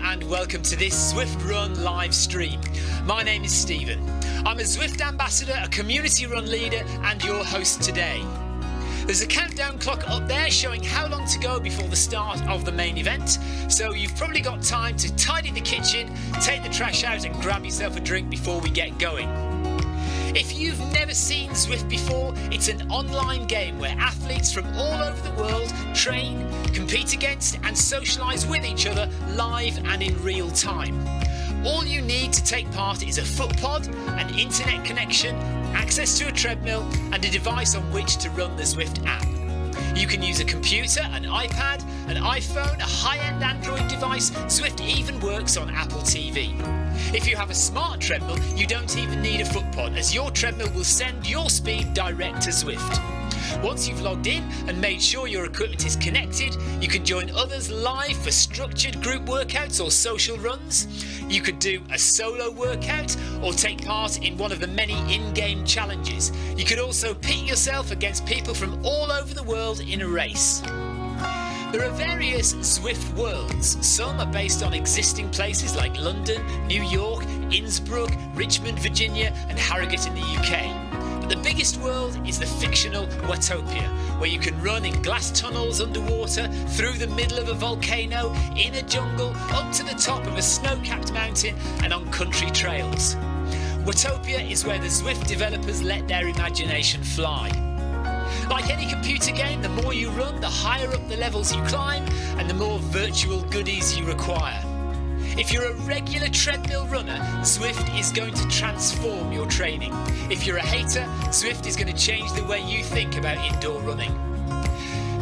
and welcome to this Zwift Run live stream. My name is Stephen. I'm a Zwift ambassador, a community run leader and your host today. There's a countdown clock up there showing how long to go before the start of the main event, so you've probably got time to tidy the kitchen, take the trash out and grab yourself a drink before we get going. If you've never seen Zwift before, it's an online game where athletes from all over the world train, compete against and socialise with each other live and in real time. All you need to take part is a foot pod, an internet connection, access to a treadmill and a device on which to run the Zwift app. You can use a computer, an iPad, an iPhone, a high-end Android device. Zwift even works on Apple TV. If you have a smart treadmill, you don't even need a foot pod, as your treadmill will send your speed direct to Zwift. Once you've logged in and made sure your equipment is connected, you can join others live for structured group workouts or social runs. You could do a solo workout or take part in one of the many in-game challenges. You could also pit yourself against people from all over the world in a race. There are various Zwift worlds. Some are based on existing places like London, New York, Innsbruck, Richmond, Virginia and Harrogate in the UK. But the biggest world is the fictional Watopia, where you can run in glass tunnels underwater, through the middle of a volcano, in a jungle, up to the top of a snow-capped mountain and on country trails. Watopia is where the Zwift developers let their imagination fly. Like any computer game, the more you run, the higher up the levels you climb and the more virtual goodies you require. If you're a regular treadmill runner, Zwift is going to transform your training. If you're a hater, Zwift is going to change the way you think about indoor running.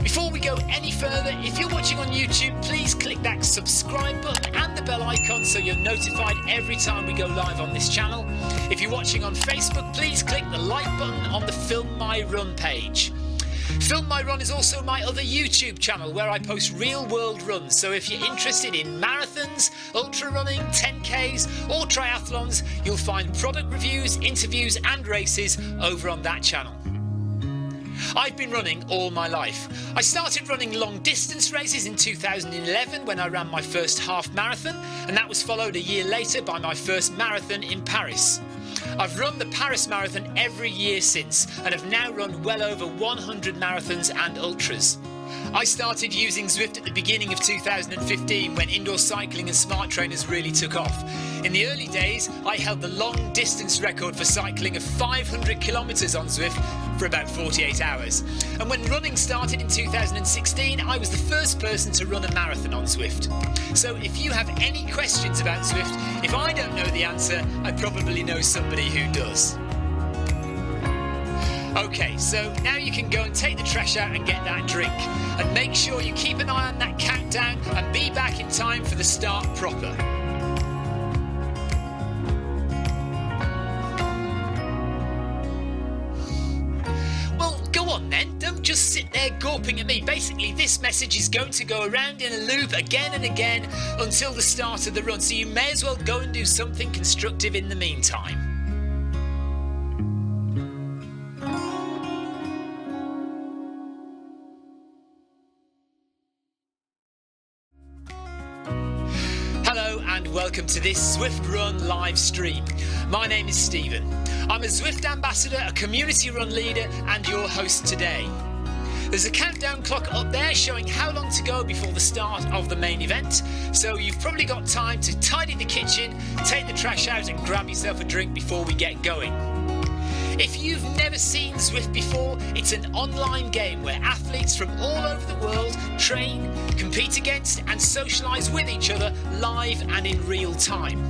Before we go any further, if you're watching on YouTube, please click that subscribe button and the bell icon so you're notified every time we go live on this channel. If you're watching on Facebook, please click the like button on the Film My Run page. Film My Run is also my other YouTube channel where I post real world runs, so if you're interested in marathons, ultra running, 10Ks or triathlons, you'll find product reviews, interviews and races over on that channel. I've been running all my life. I started running long distance races in 2011 when I ran my first half marathon, and that was followed a year later by my first marathon in Paris. I've run the Paris Marathon every year since and have now run well over 100 marathons and ultras. I started using Zwift at the beginning of 2015 when indoor cycling and smart trainers really took off. In the early days, I held the long distance record for cycling of 500 kilometres on Zwift for about 48 hours. And when running started in 2016, I was the first person to run a marathon on Zwift. So if you have any questions about Zwift, if I don't know the answer, I probably know somebody who does. Okay, so now you can go and take the trash out and get that drink. And make sure you keep an eye on that countdown and be back in time for the start proper. Well, go on then, don't just sit there gawping at me. Basically, this message is going to go around in a loop again and again until the start of the run, so you may as well go and do something constructive in the meantime. Hello and welcome to this Zwift Run live stream. My name is Stephen. I'm a Zwift ambassador, a community run leader and your host today. There's a countdown clock up there showing how long to go before the start of the main event, so you've probably got time to tidy the kitchen, take the trash out and grab yourself a drink before we get going. If you've never seen Zwift before, it's an online game where athletes from all over the world train, compete against and socialise with each other live and in real time.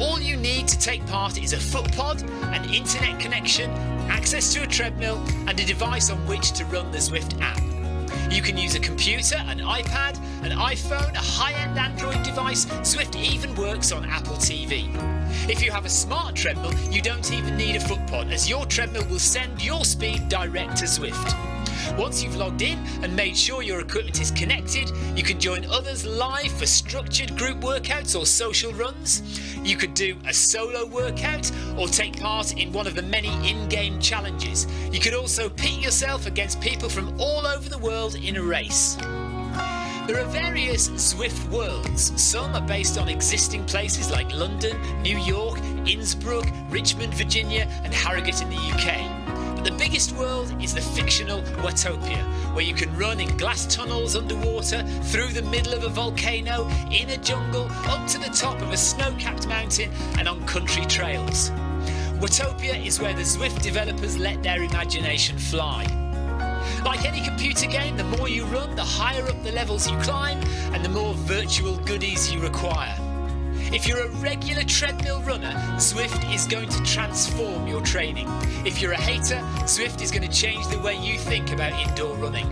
All you need to take part is a foot pod, an internet connection, access to a treadmill and a device on which to run the Zwift app. You can use a computer, an iPad, an iPhone, a high-end Android device. Zwift even works on Apple TV. If you have a smart treadmill, you don't even need a foot pod, as your treadmill will send your speed direct to Zwift. Once you've logged in and made sure your equipment is connected, you can join others live for structured group workouts or social runs. You could do a solo workout or take part in one of the many in-game challenges. You could also pit yourself against people from all over the world in a race. There are various Zwift worlds. Some are based on existing places like London, New York, Innsbruck, Richmond, Virginia and Harrogate in the UK. But the biggest world is the fictional Watopia, where you can run in glass tunnels underwater, through the middle of a volcano, in a jungle, up to the top of a snow-capped mountain and on country trails. Watopia is where the Zwift developers let their imagination fly. Like any computer game, the more you run, the higher up the levels you climb and the more virtual goodies you require. If you're a regular treadmill runner, Zwift is going to transform your training. If you're a hater, Zwift is going to change the way you think about indoor running.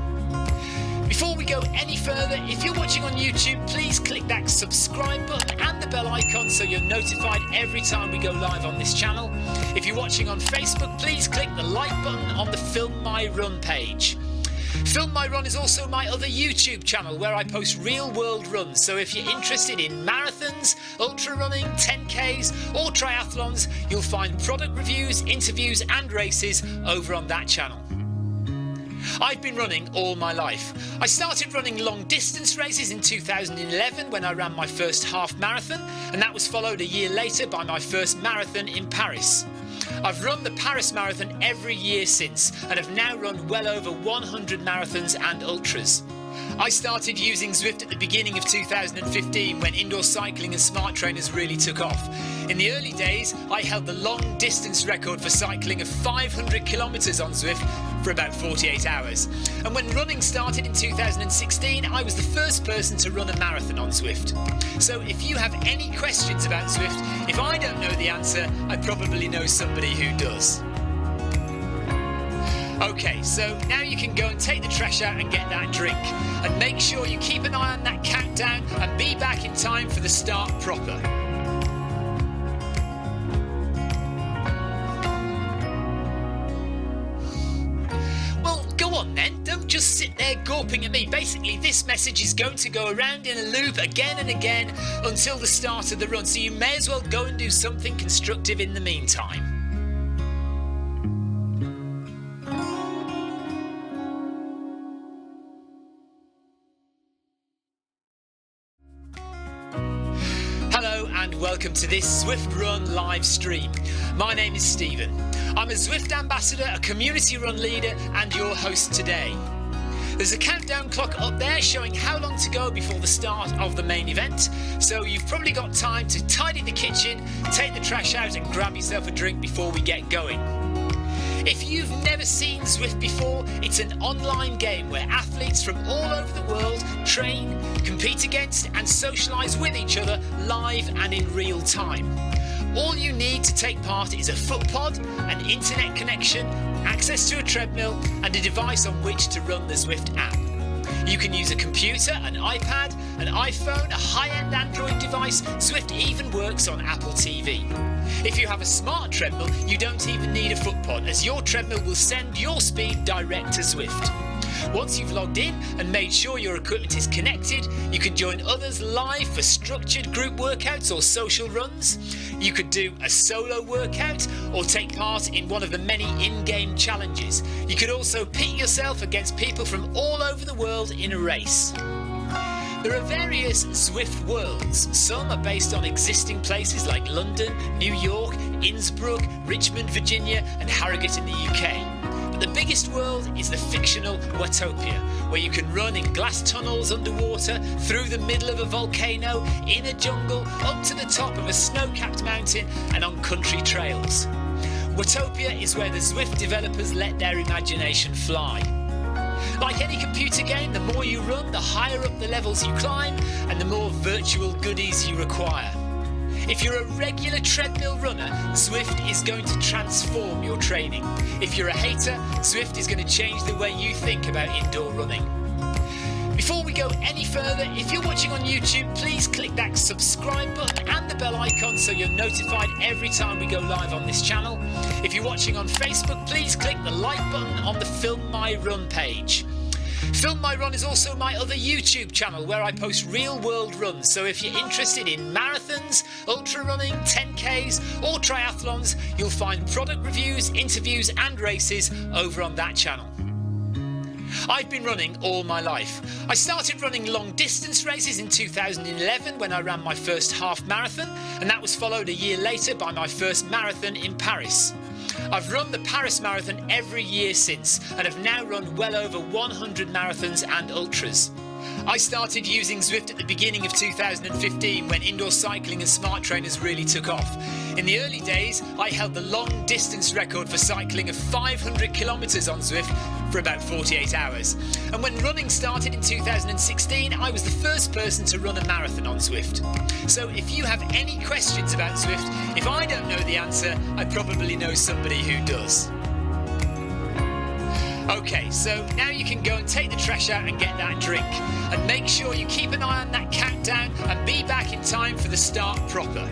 Before we go any further, if you're watching on YouTube, please click that subscribe button and the bell icon so you're notified every time we go live on this channel. If you're watching on Facebook, please click the like button on the Film My Run page. Film My Run is also my other YouTube channel where I post real world runs, so if you're interested in marathons, ultra running, 10Ks or triathlons, you'll find product reviews, interviews and races over on that channel. I've been running all my life. I started running long distance races in 2011 when I ran my first half marathon, and that was followed a year later by my first marathon in Paris. I've run the Paris Marathon every year since and have now run well over 100 marathons and ultras. I started using Zwift at the beginning of 2015 when indoor cycling and smart trainers really took off. In the early days, I held the long distance record for cycling of 500 kilometres on Zwift for about 48 hours. And when running started in 2016, I was the first person to run a marathon on Zwift. So if you have any questions about Zwift, if I don't know the answer, I probably know somebody who does. Okay, so now you can go and take the trash out and get that drink. And make sure you keep an eye on that countdown and be back in time for the start proper. Well, go on then, don't just sit there gawping at me. Basically, this message is going to go around in a loop again and again until the start of the run, so you may as well go and do something constructive in the meantime. And welcome to this Zwift Run live stream. My name is Stephen. I'm a Zwift ambassador, a community run leader and your host today. There's a countdown clock up there showing how long to go before the start of the main event, so you've probably got time to tidy the kitchen, take the trash out and grab yourself a drink before we get going. If you've never seen Zwift before, it's an online game where athletes from all over the world train, compete against and socialise with each other live and in real time. All you need to take part is a foot pod, an internet connection, access to a treadmill and a device on which to run the Zwift app. You can use a computer, an iPad, an iPhone, a high-end Android device. Zwift even works on Apple TV. If you have a smart treadmill, you don't even need a foot pod, as your treadmill will send your speed direct to Zwift. Once you've logged in and made sure your equipment is connected, you can join others live for structured group workouts or social runs. You could do a solo workout or take part in one of the many in-game challenges. You could also pit yourself against people from all over the world in a race. There are various Zwift worlds. Some are based on existing places like London, New York, Innsbruck, Richmond, Virginia and Harrogate in the UK. But the biggest world is the fictional Watopia, where you can run in glass tunnels underwater, through the middle of a volcano, in a jungle, up to the top of a snow-capped mountain and on country trails. Watopia is where the Zwift developers let their imagination fly. Like any computer game, the more you run, the higher up the levels you climb and the more virtual goodies you require. If you're a regular treadmill runner, Zwift is going to transform your training. If you're a hater, Zwift is going to change the way you think about indoor running. Before we go any further, if you're watching on YouTube, please click that subscribe button and the bell icon so you're notified every time we go live on this channel. If you're watching on Facebook, please click the like button on the Film My Run page. Film My Run is also my other YouTube channel where I post real world runs, so if you're interested in marathons, ultra running, 10Ks or triathlons, you'll find product reviews, interviews and races over on that channel. I've been running all my life. I started running long distance races in 2011 when I ran my first half marathon, and that was followed a year later by my first marathon in Paris. I've run the Paris Marathon every year since and have now run well over 100 marathons and ultras. I started using Zwift at the beginning of 2015 when indoor cycling and smart trainers really took off. In the early days, I held the long distance record for cycling of 500 kilometres on Zwift for about 48 hours. And when running started in 2016, I was the first person to run a marathon on Zwift. So if you have any questions about Zwift, if I don't know the answer, I probably know somebody who does. Okay, so now you can go and take the trash out and get that drink. And make sure you keep an eye on that countdown and be back in time for the start proper.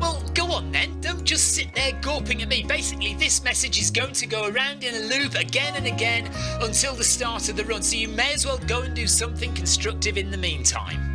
Well, go on then, don't just sit there gawping at me. Basically, this message is going to go around in a loop again and again until the start of the run, so you may as well go and do something constructive in the meantime.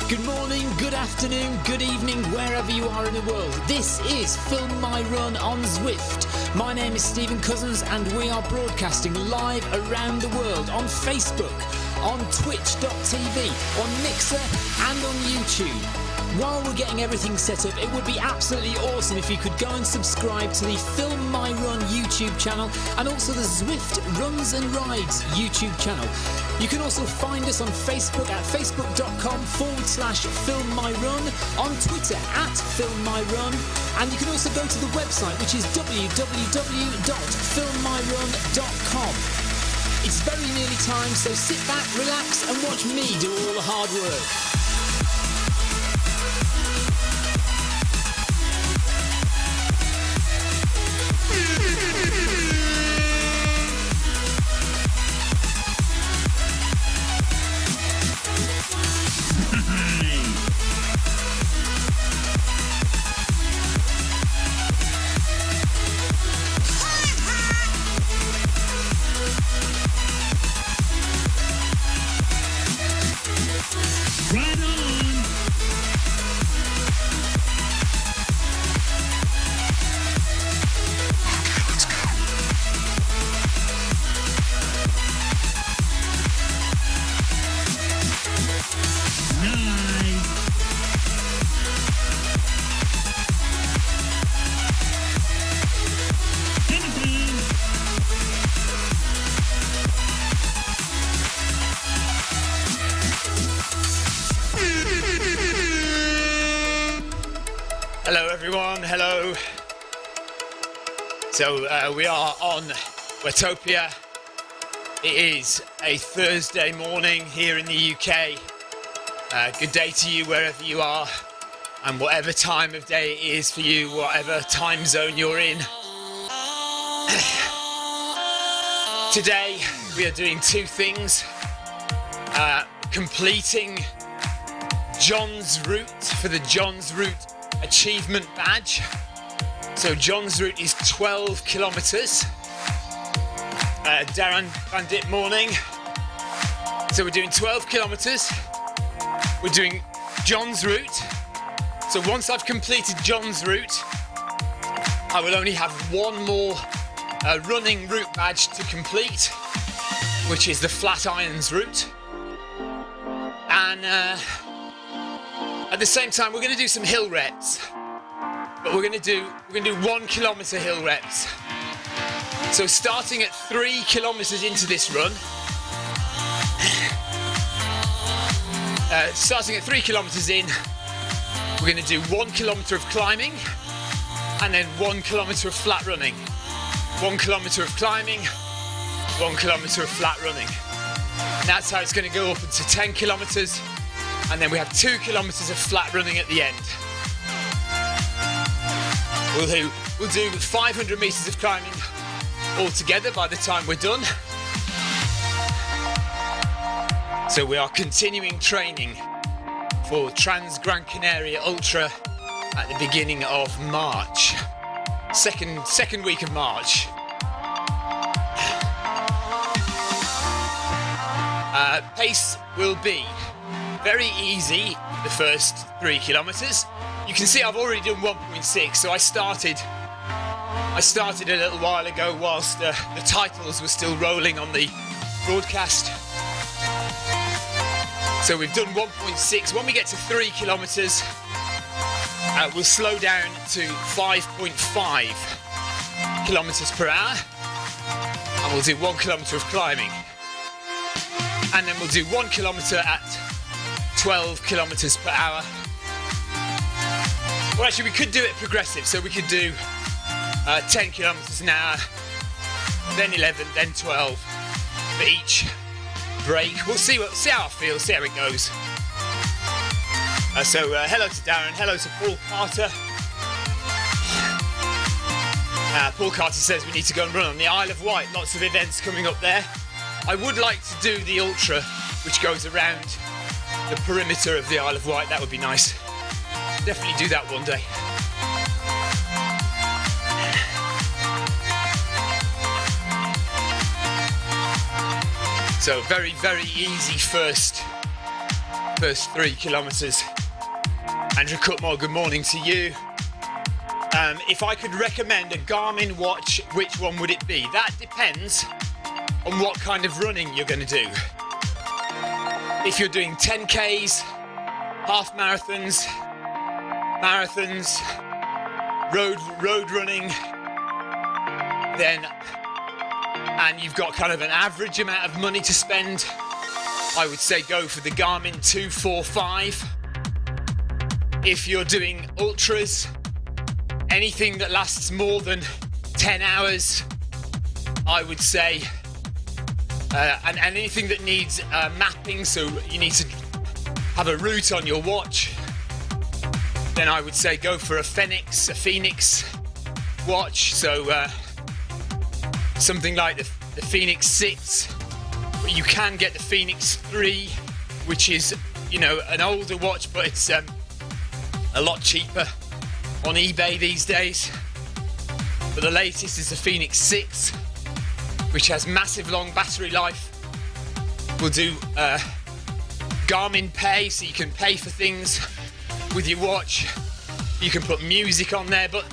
Good morning, good afternoon, good evening, wherever you are in the world. This is Film My Run on Zwift. My name is Stephen Cousins and we are broadcasting live around the world on Facebook, on Twitch.tv, on Mixer and on YouTube. While we're getting everything set up, it would be absolutely awesome if you could go and subscribe to the Film My Run YouTube channel and also the Zwift Runs and Rides YouTube channel. You can also find us on Facebook at facebook.com/FilmMyRun, on Twitter at FilmMyRun, and you can also go to the website, which is www.filmmyrun.com. It's very nearly time, so sit back, relax and watch me do all the hard work. Hello everyone, hello. So we are on Wetopia. It is a Thursday morning here in the UK. Good day to you wherever you are and whatever time of day it is for you, whatever time zone you're in. Today we are doing two things. Completing John's Route for the John's Route Achievement Badge. So John's Route is 12 kilometers. Darren Bandit morning. So we're doing 12 kilometers. We're doing John's Route. So once I've completed John's Route, I will only have one more running route badge to complete, which is the Flatirons route. And at the same time, we're going to do some hill reps, but we're going to do 1 kilometer hill reps. So starting at 3 kilometers into this run, Starting at 3 kilometers in, we're going to do 1 kilometer of climbing and then 1 kilometer of flat running. 1 kilometer of climbing, 1 kilometer of flat running. And that's how it's going to go up into 10 kilometers, and then we have 2 kilometers of flat running at the end. We'll do 500 meters of climbing altogether by the time we're done. So we are continuing training for Trans Gran Canaria Ultra at the beginning of March, second week of March. Pace will be very easy the first 3 kilometers. You can see I've already done 1.6, so I started a little while ago whilst the titles were still rolling on the broadcast. So we've done 1.6. When we get to 3 kilometers, we'll slow down to 5.5 kilometers per hour, and we'll do 1 kilometer of climbing. And then we'll do 1 kilometer at 12 kilometers per hour. Well, actually, we could do it progressive, so we could do 10 kilometers an hour, then 11, then 12 for each break. We'll see how I feel, see how it goes. So hello to Darren, hello to Paul Carter. Paul Carter says we need to go and run on the Isle of Wight. Lots of events coming up there. I would like to do the ultra, which goes around the perimeter of the Isle of Wight. That would be nice. Definitely do that one day. So very, very easy first 3 kilometers. Andrew Cutmore, good morning to you. If I could recommend a Garmin watch, which one would it be? That depends on what kind of running you're going to do. If you're doing 10Ks, half marathons, road running, then, and you've got kind of an average amount of money to spend, I would say go for the Garmin 245. If you're doing ultras, anything that lasts more than 10 hours, I would say, and anything that needs mapping, so you need to have a route on your watch, then I would say go for a Phoenix watch. So something like the Phoenix 6, but you can get the Phoenix 3, which is, you know, an older watch, but it's a lot cheaper on eBay these days. But the latest is the Phoenix 6, which has massive long battery life. We'll do Garmin Pay, so you can pay for things with your watch. You can put music on there, but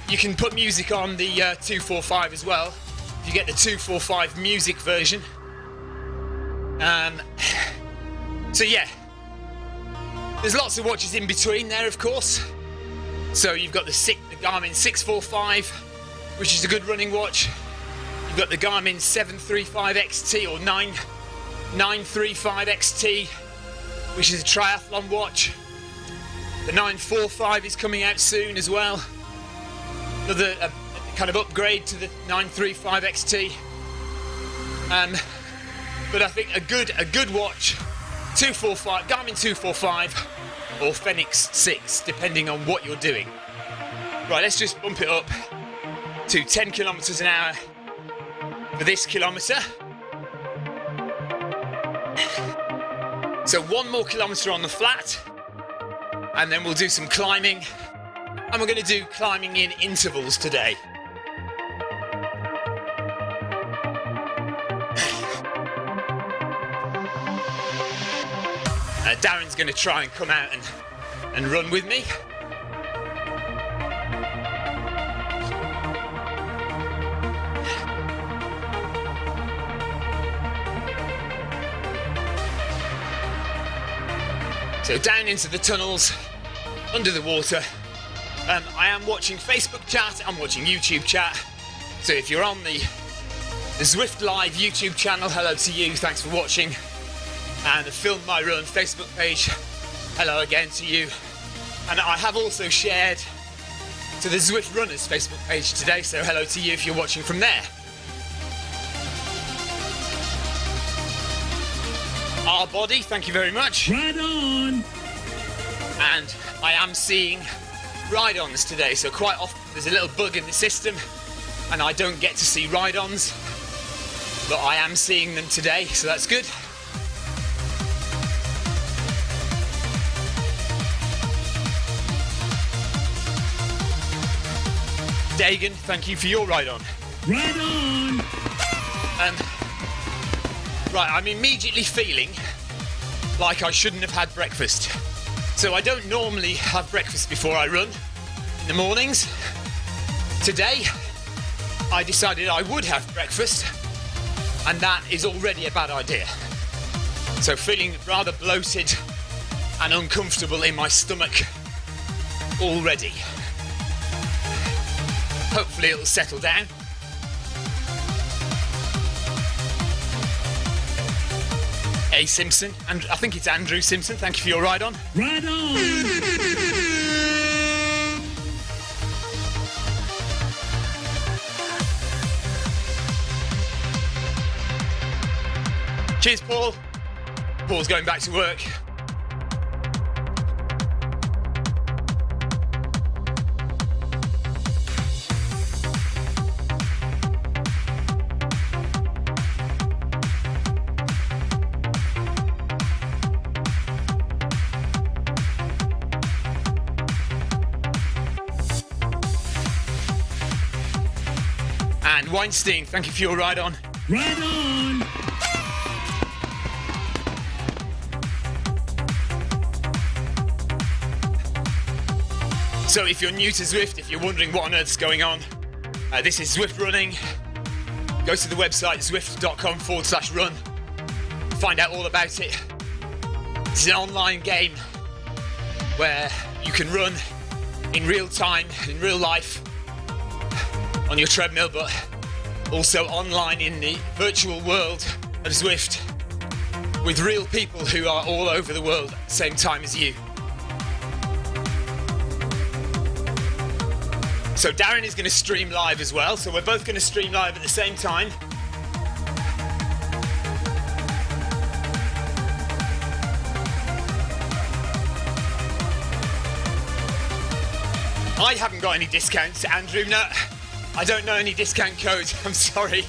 you can put music on the 245 as well, if you get the 245 music version. So yeah, there's lots of watches in between there, of course. So you've got the Garmin 645, which is a good running watch. You've got the Garmin 735 XT or 935 XT, which is a triathlon watch. The 945 is coming out soon as well. Another kind of upgrade to the 935 XT. But I think a good watch, 245, Garmin 245 or Phoenix 6, depending on what you're doing. Right, let's just bump it up to 10 kilometers an hour for this kilometer. So 1 more kilometer on the flat, and then we'll do some climbing, and we're going to do climbing in intervals today. Darren's going to try and come out and run with me. So down into the tunnels, under the water. I am watching Facebook chat, I'm watching YouTube chat. So if you're on the Zwift Live YouTube channel, hello to you, thanks for watching. and the Film My Run Facebook page. Hello again to you. And I have also shared to the Zwift Runners Facebook page today, so hello to you if you're watching from there. Our body, thank you very much. Right on! And I am seeing ride-ons today, so quite often there's a little bug in the system and I don't get to see ride-ons, but I am seeing them today, so that's good. Dagan, thank you for your ride-on. Right on! Right, I'm immediately feeling like I shouldn't have had breakfast. So I don't normally have breakfast before I run in the mornings. Today, I decided I would have breakfast, and that is already a bad idea. So feeling rather bloated and uncomfortable in my stomach already. Hopefully it'll settle down. A Simpson, and I think it's Andrew Simpson, thank you for your ride on. Right on! Cheers, Paul. Paul's going back to work. And Weinstein, thank you for your ride on. Right on! So if you're new to Zwift, if you're wondering what on earth's going on, this is Zwift Running. Go to the website zwift.com/run. Find out all about it. It's an online game where you can run in real time, in real life, on your treadmill, but also online in the virtual world of Zwift with real people who are all over the world at the same time as you. So Darren is going to stream live as well, so we're both going to stream live at the same time. I haven't got any discounts, Andrew. No, I don't know any discount codes. I'm sorry.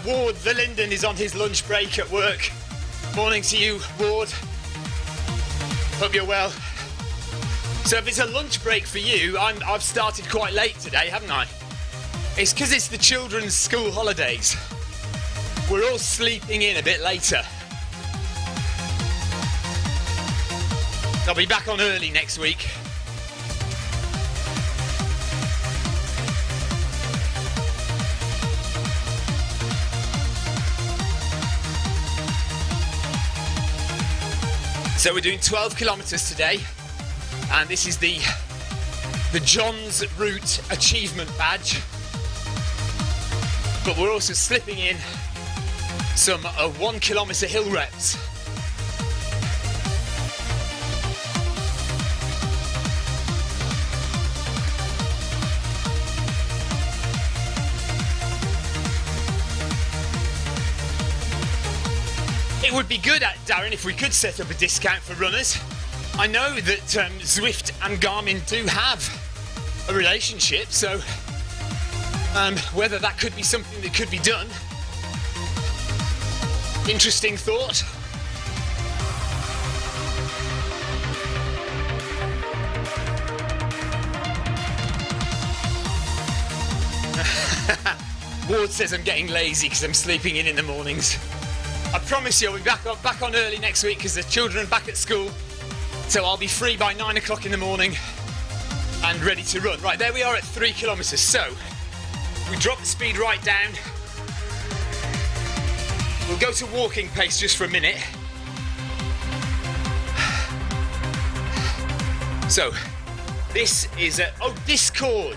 Ward the Linden is on his lunch break at work. Morning to you, Ward. Hope you're well. So if it's a lunch break for you, I've started quite late today, haven't I? It's because it's the children's school holidays. We're all sleeping in a bit later. I'll be back on early next week. So we're doing 12 kilometres today, and this is the John's Route Achievement Badge. But we're also slipping in some 1 kilometre hill reps. It would be good, Darren, if we could set up a discount for runners. I know that Zwift and Garmin do have a relationship, so whether that could be something that could be done. Interesting thought. Ward says I'm getting lazy because I'm sleeping in the mornings. I promise you I'll be back on early next week because the children are back at school. So I'll be free by 9 o'clock in the morning and ready to run. Right, there we are at 3 kilometres. So we drop the speed right down. We'll go to walking pace just for a minute. So this is Discord.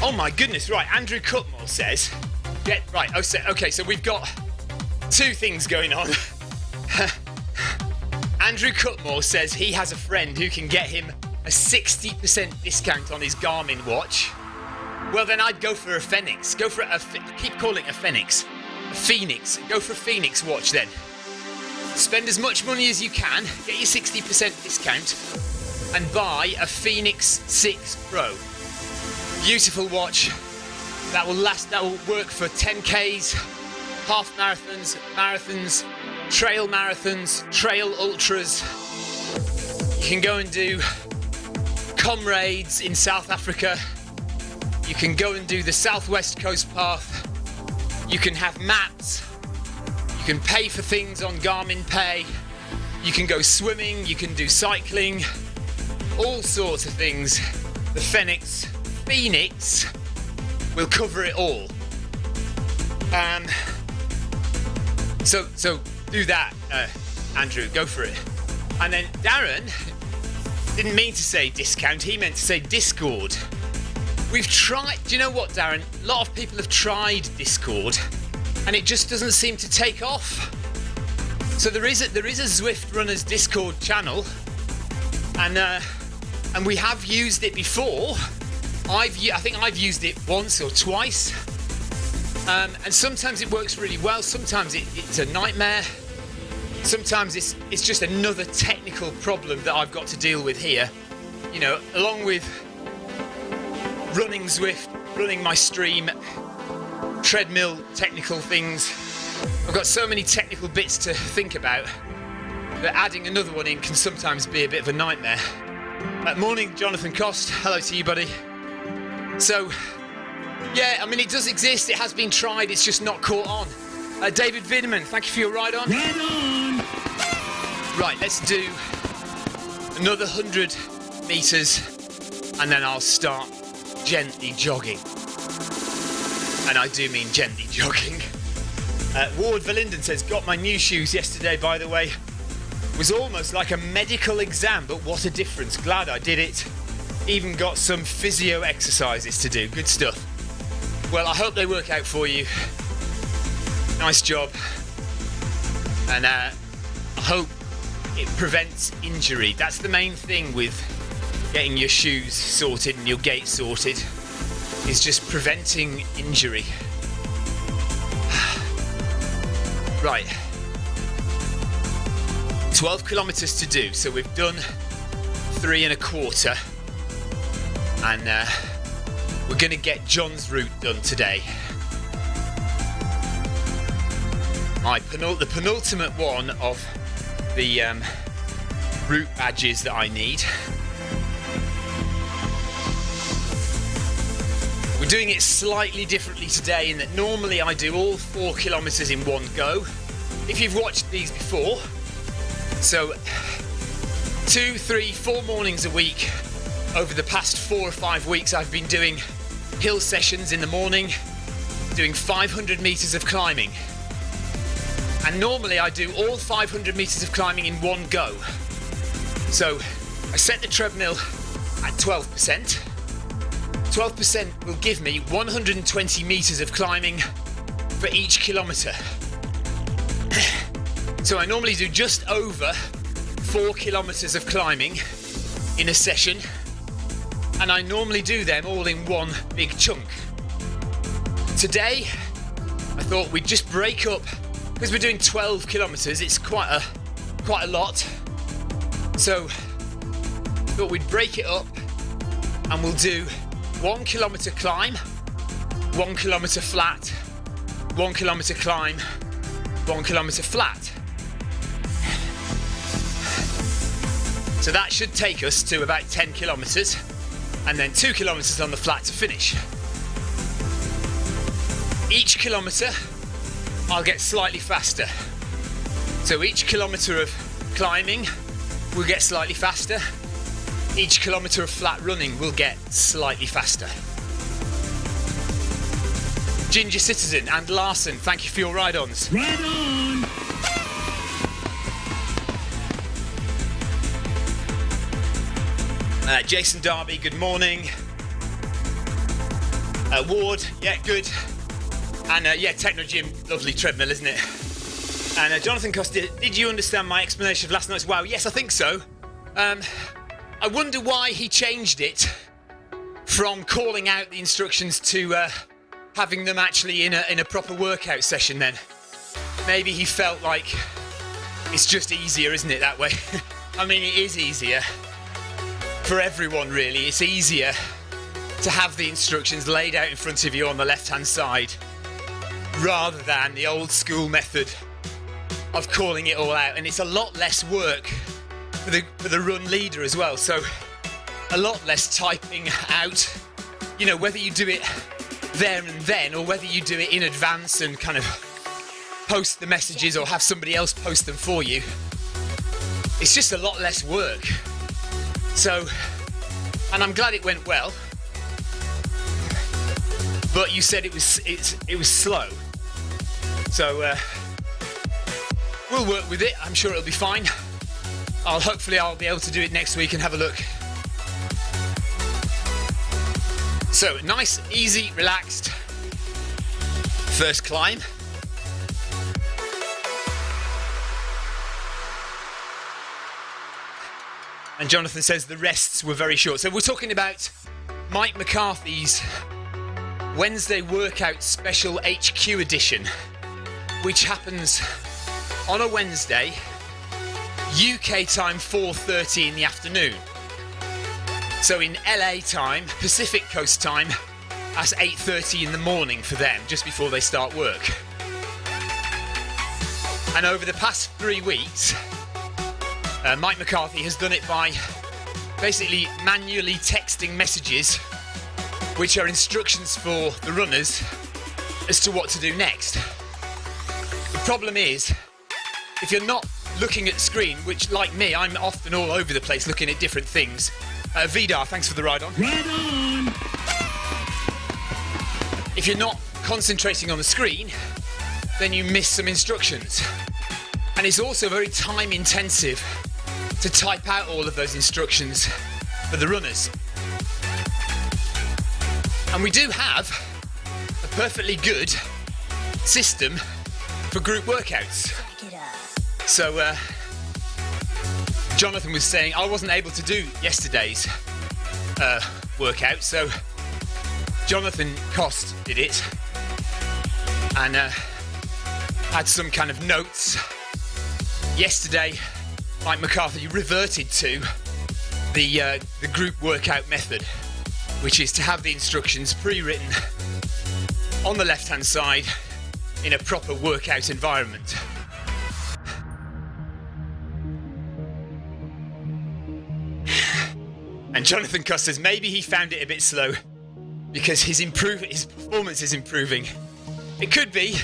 Oh my goodness, right, Andrew Cutmore says, so we've got two things going on. Andrew Cutmore says he has a friend who can get him a 60% discount on his Garmin watch. Well, then I'd go for a Fenix. Keep calling it a Fenix. A Phoenix. Go for a Phoenix watch then. Spend as much money as you can, get your 60% discount, and buy a Phoenix 6 Pro. Beautiful watch that will work for 10Ks, half marathons, trail marathons, trail ultras. You can go and do comrades in South Africa. You can go and do the Southwest Coast Path. You can have maps. You can pay for things on Garmin Pay. You can go swimming. You can do cycling. All sorts of things. The Phoenix will cover it all. So do that, Andrew. Go for it. And then Darren didn't mean to say discount. He meant to say Discord. We've tried. Do you know what, Darren? A lot of people have tried Discord, and it just doesn't seem to take off. So there is a Zwift Runners Discord channel, and we have used it before. I think I've used it once or twice, and sometimes it works really well. Sometimes it's a nightmare. Sometimes it's just another technical problem that I've got to deal with here. You know, along with running Zwift, running my stream, treadmill technical things. I've got so many technical bits to think about that adding another one in can sometimes be a bit of a nightmare. Morning, Jonathan Cost. Hello to you, buddy. So, yeah, I mean, it does exist. It has been tried. It's just not caught on. David Vineman, thank you for your ride on. Ride on! Right, let's do another 100 meters, and then I'll start gently jogging. And I do mean gently jogging. Ward Verlinden says, got my new shoes yesterday, by the way. Was almost like a medical exam, but what a difference. Glad I did it. Even got some physio exercises to do. Good stuff. Well, I hope they work out for you. Nice job. And I hope it prevents injury. That's the main thing with getting your shoes sorted and your gait sorted, is just preventing injury. Right. 12 kilometers to do. So we've done 3 1/4. And we're going to get John's route done today. The penultimate one of the route badges that I need. We're doing it slightly differently today in that normally I do all 4 kilometers in one go. If you've watched these before, so 2, 3, 4 mornings a week over the past 4 or 5 weeks, I've been doing hill sessions in the morning, doing 500 meters of climbing. And normally I do all 500 meters of climbing in one go. So I set the treadmill at 12%. 12% will give me 120 meters of climbing for each kilometer. So I normally do just over 4 kilometers of climbing in a session, and I normally do them all in one big chunk. Today, I thought we'd just break up, because we're doing 12 kilometers, it's quite a lot. So I thought we'd break it up, and we'll do 1 kilometer climb, 1 kilometer flat, 1 kilometer climb, 1 kilometer flat. So that should take us to about 10 kilometers, and then 2 kilometers on the flat to finish. Each kilometer, I'll get slightly faster. So each kilometer of climbing will get slightly faster. Each kilometer of flat running will get slightly faster. Ginger Citizen and Larson, thank you for your ride-ons. Ride on! Jason Darby, good morning. Ward, yeah, good. And yeah, Techno Gym, lovely treadmill, isn't it? And Jonathan Costa, did you understand my explanation of last night's wow? Yes, I think so. I wonder why he changed it from calling out the instructions to having them actually in a proper workout session then. Maybe he felt like it's just easier, isn't it, that way? I mean, it is easier for everyone, really. It's easier to have the instructions laid out in front of you on the left-hand side rather than the old school method of calling it all out. And it's a lot less work for the run leader as well. So a lot less typing out, you know, whether you do it there and then or whether you do it in advance and kind of post the messages or have somebody else post them for you. It's just a lot less work. So, and I'm glad it went well. But you said it was slow. So we'll work with it. I'm sure it'll be fine. Hopefully I'll be able to do it next week and have a look. So nice, easy, relaxed first climb. And Jonathan says the rests were very short. So we're talking about Mike McCarthy's Wednesday Workout Special HQ Edition, which happens on a Wednesday, UK time 4:30 in the afternoon. So in LA time, Pacific Coast time, that's 8:30 in the morning for them, just before they start work. And over the past 3 weeks, Mike McCarthy has done it by basically manually texting messages which are instructions for the runners as to what to do next. The problem is, if you're not looking at the screen, which like me, I'm often all over the place looking at different things. Vidar, thanks for the ride on. Right on! If you're not concentrating on the screen, then you miss some instructions. And it's also very time intensive to type out all of those instructions for the runners. And we do have a perfectly good system for group workouts. So Jonathan was saying I wasn't able to do yesterday's workout, so Jonathan Cost did it and had some kind of notes. Yesterday, Mike McCarthy reverted to the group workout method, which is to have the instructions pre-written on the left-hand side in a proper workout environment. And Jonathan Cuss says maybe he found it a bit slow because his performance is improving. It could be.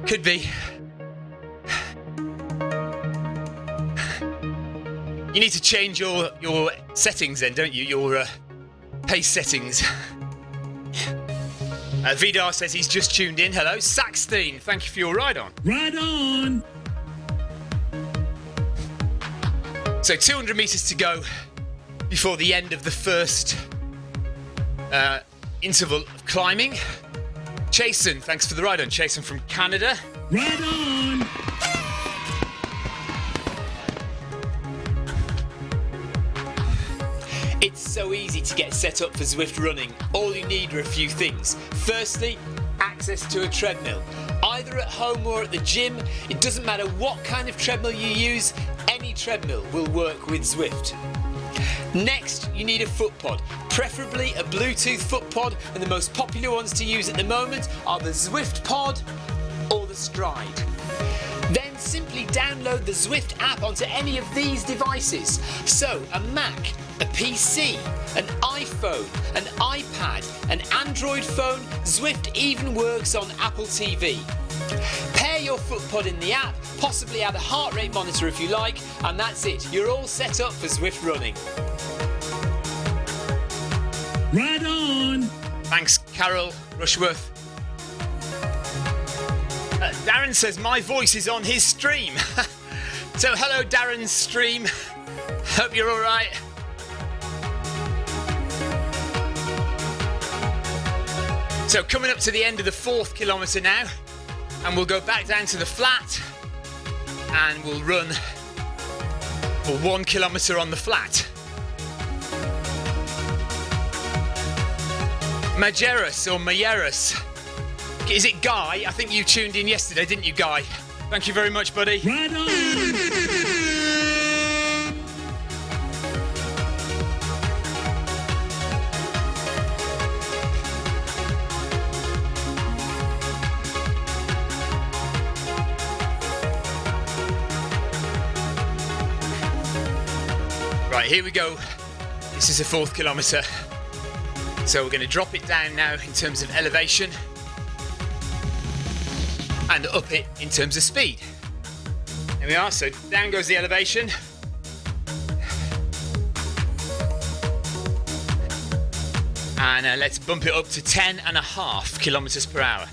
Could be. You need to change your settings then, don't you? Your pace settings. Vidar says he's just tuned in. Hello. Saxteen, thank you for your ride on. Right on! So 200 metres to go before the end of the first interval of climbing. Chasen, thanks for the ride on. Chasen from Canada. Right on! It's so easy to get set up for Zwift running. All you need are a few things. Firstly, access to a treadmill. Either at home or at the gym, it doesn't matter what kind of treadmill you use, any treadmill will work with Zwift. Next, you need a foot pod, preferably a Bluetooth foot pod, and the most popular ones to use at the moment are the Zwift Pod or the Stride. Then simply download the Zwift app onto any of these devices. So a Mac, a PC, an iPhone, an iPad, an Android phone, Zwift even works on Apple TV. Pair your foot pod in the app, possibly add a heart rate monitor if you like, and that's it. You're all set up for Zwift running. Right on! Thanks, Carol Rushworth. Darren says my voice is on his stream. So hello, Darren's stream. Hope you're all right. So coming up to the end of the 4th kilometre now, and we'll go back down to the flat and we'll run for 1 kilometre on the flat. Majerus or Majerus. Is it Guy? I think you tuned in yesterday, didn't you, Guy? Thank you very much, buddy. Right on. Right, here we go. This is the 4th kilometre. So we're going to drop it down now in terms of elevation and up it in terms of speed. There we are, so down goes the elevation. And let's bump it up to 10.5 kilometres per hour.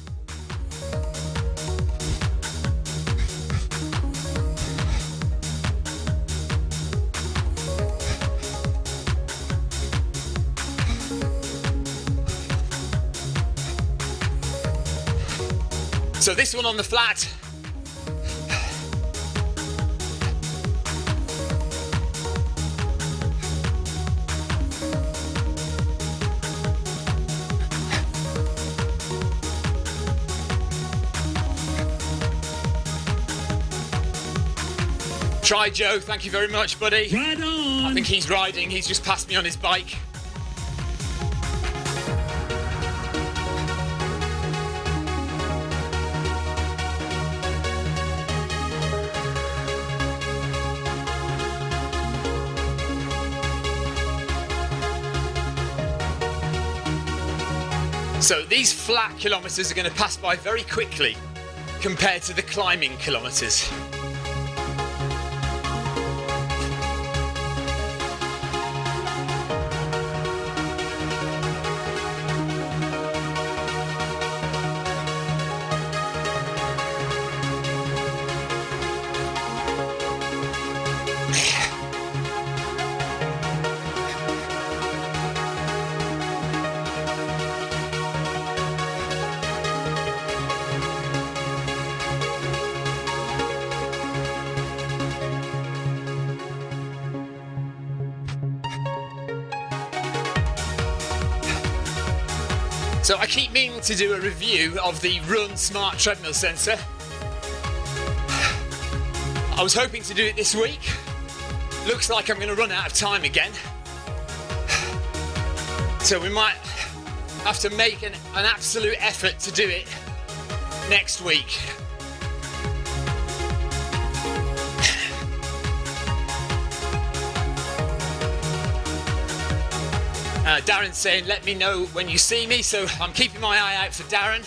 So this one on the flat. Try Joe, thank you very much, buddy. Right on. I think he's riding, he's just passed me on his bike. So these flat kilometres are going to pass by very quickly compared to the climbing kilometres. So I keep meaning to do a review of the Run Smart treadmill sensor. I was hoping to do it this week. Looks like I'm going to run out of time again. So we might have to make an absolute effort to do it next week. Darren's saying, let me know when you see me, so I'm keeping my eye out for Darren.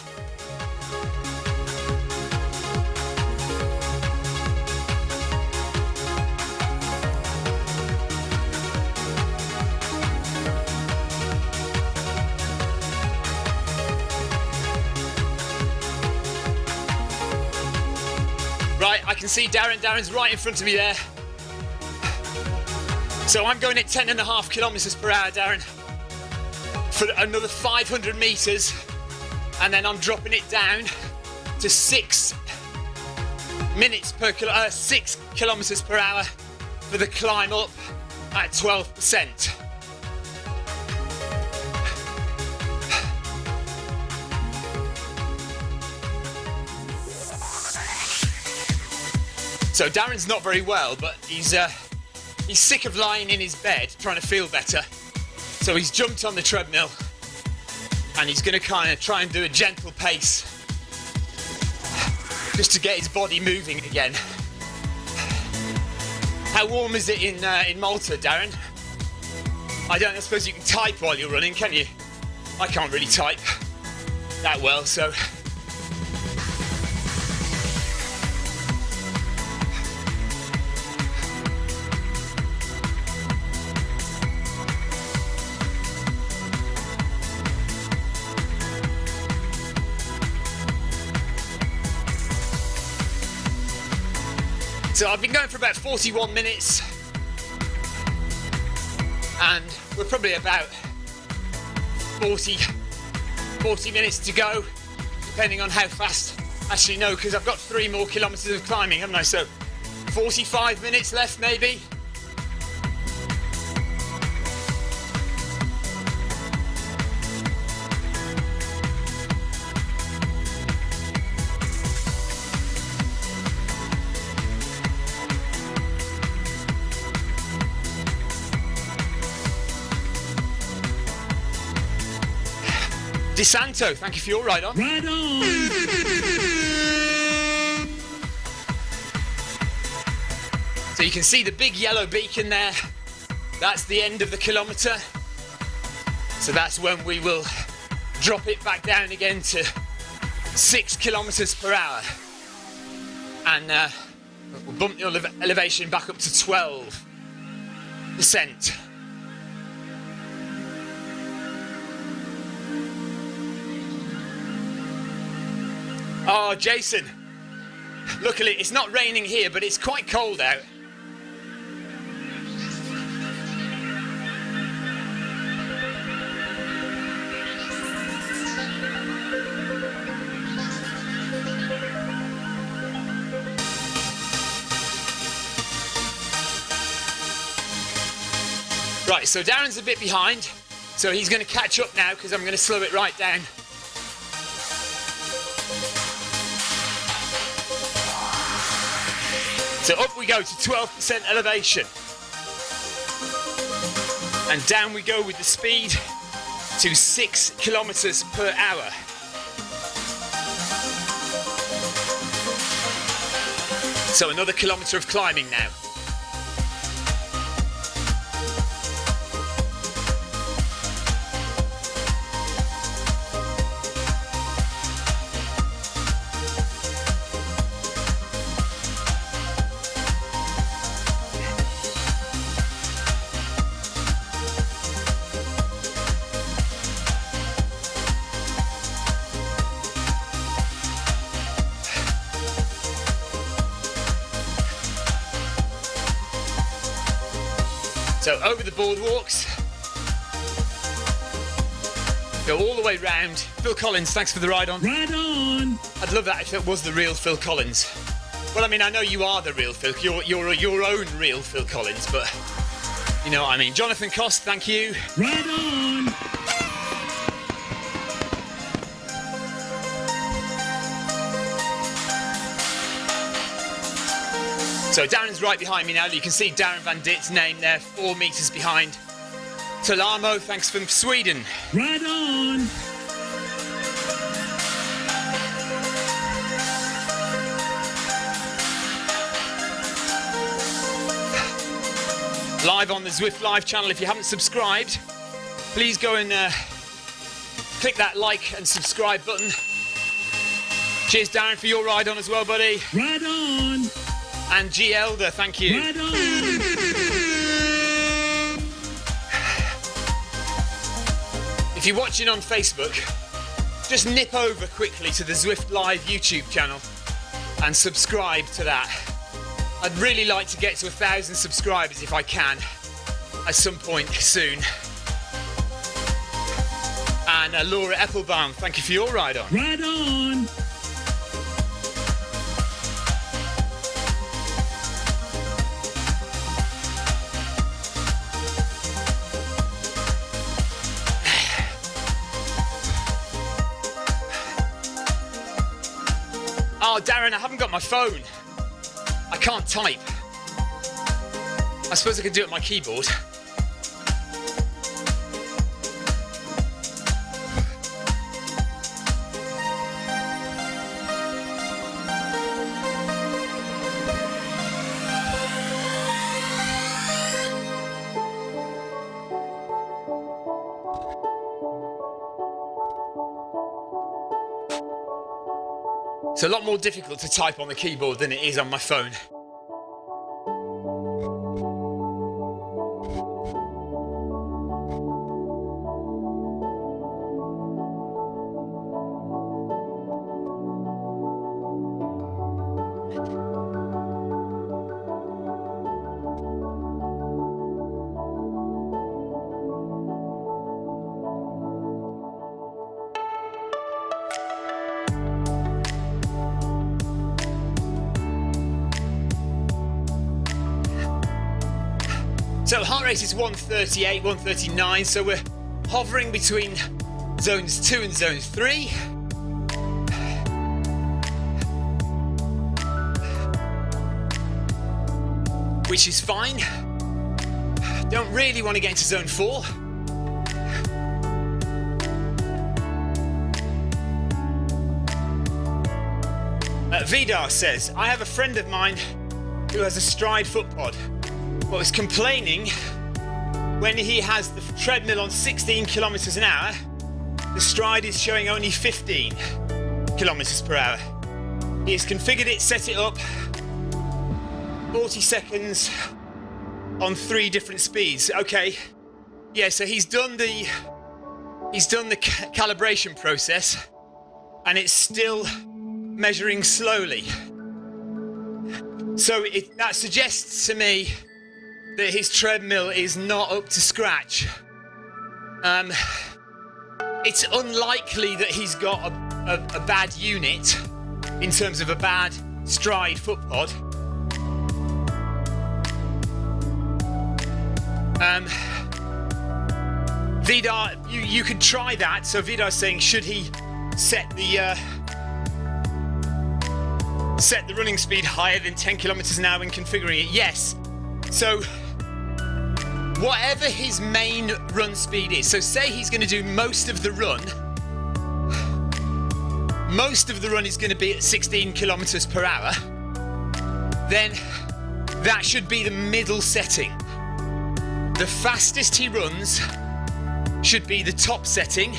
Right, I can see Darren. Darren's right in front of me there. So I'm going at 10.5 kilometres per hour, Darren, for another 500 metres, and then I'm dropping it down to 6 kilometres per hour for the climb up at 12%. So Darren's not very well, but he's sick of lying in his bed trying to feel better. So he's jumped on the treadmill and he's going to kind of try and do a gentle pace just to get his body moving again. How warm is it in Malta, Darren? I suppose you can type while you're running, can you? I can't really type that well, so... So I've been going for about 41 minutes and we're probably about 40 40 minutes to go, depending on how fast. Actually, no, because I've got 3 more kilometres of climbing, haven't I? So 45 minutes left, maybe. DeSanto, thank you for your ride on. Right on! So you can see the big yellow beacon there. That's the end of the kilometre. So that's when we will drop it back down again to 6 kilometres per hour. And we'll bump the elevation back up to 12%. Oh, Jason, luckily it's not raining here, but it's quite cold out. Right, so Darren's a bit behind, so he's going to catch up now because I'm going to slow it right down. So up we go to 12% elevation. And down we go with the speed to 6 kilometres per hour. So another kilometre of climbing now. So over the boardwalks, go all the way round. Phil Collins, thanks for the ride on. Right on! I'd love that if it was the real Phil Collins. Well, I mean, I know you are the real Phil. You're your own real Phil Collins, but you know what I mean. Jonathan Cost, thank you. Right on! So Darren's right behind me now. You can see Darren Van Dit's name there, 4 metres behind. Talamo, thanks from Sweden. Right on! Live on the Zwift Live channel. If you haven't subscribed, please go and click that like and subscribe button. Cheers, Darren, for your ride on as well, buddy. Right on! And G. Elder, thank you. Right on! If you're watching on Facebook, just nip over quickly to the Zwift Live YouTube channel and subscribe to that. I'd really like to get to 1,000 subscribers if I can, at some point soon. And Laura Eppelbaum, thank you for your ride on. Right on! Oh, Darren, I haven't got my phone. I can't type. I suppose I could do it on my keyboard. It's a lot more difficult to type on the keyboard than it is on my phone. So heart rate is 138, 139, so we're hovering between zones 2 and zone 3. Which is fine. Don't really want to get into zone 4. Vidar says, I have a friend of mine who has a Stride foot pod, but was complaining when he has the treadmill on 16 kilometers an hour, the Stride is showing only 15 kilometers per hour. He has configured it, set it up, 40 seconds on 3 different speeds. Okay, yeah, so he's done the calibration process, and it's still measuring slowly. So that suggests to me that his treadmill is not up to scratch. It's unlikely that he's got a bad unit in terms of a bad Stride foot pod. Vidar, you could try that. So Vidar's saying, should he set the running speed higher than 10 kilometers an hour when configuring it? Yes. So whatever his main run speed is, so say he's going to do most of the run is going to be at 16 kilometers per hour, then that should be the middle setting. The fastest he runs should be the top setting,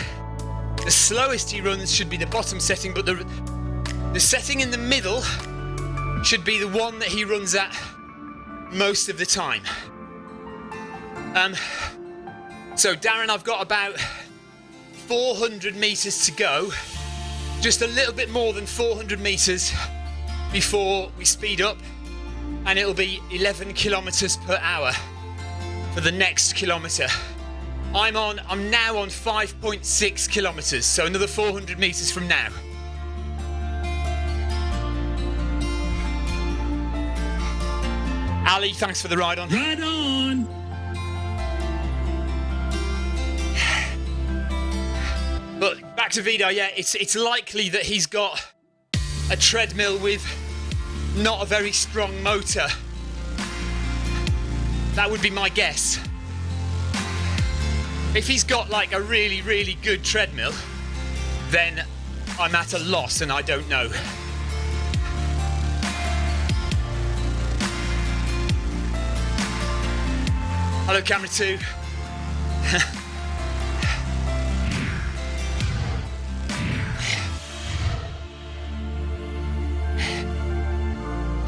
the slowest he runs should be the bottom setting, but the setting in the middle should be the one that he runs at most of the time. So Darren, I've got about 400 meters to go, just a little bit more than 400 meters before we speed up, and it'll be 11 kilometers per hour for the next kilometer. I'm now on 5.6 kilometers, so another 400 meters from now. Ali, thanks for the ride on. Right on. But back to Vidar, yeah, it's likely that he's got a treadmill with not a very strong motor. That would be my guess. If he's got like a really, really good treadmill, then I'm at a loss and I don't know. Hello, camera 2.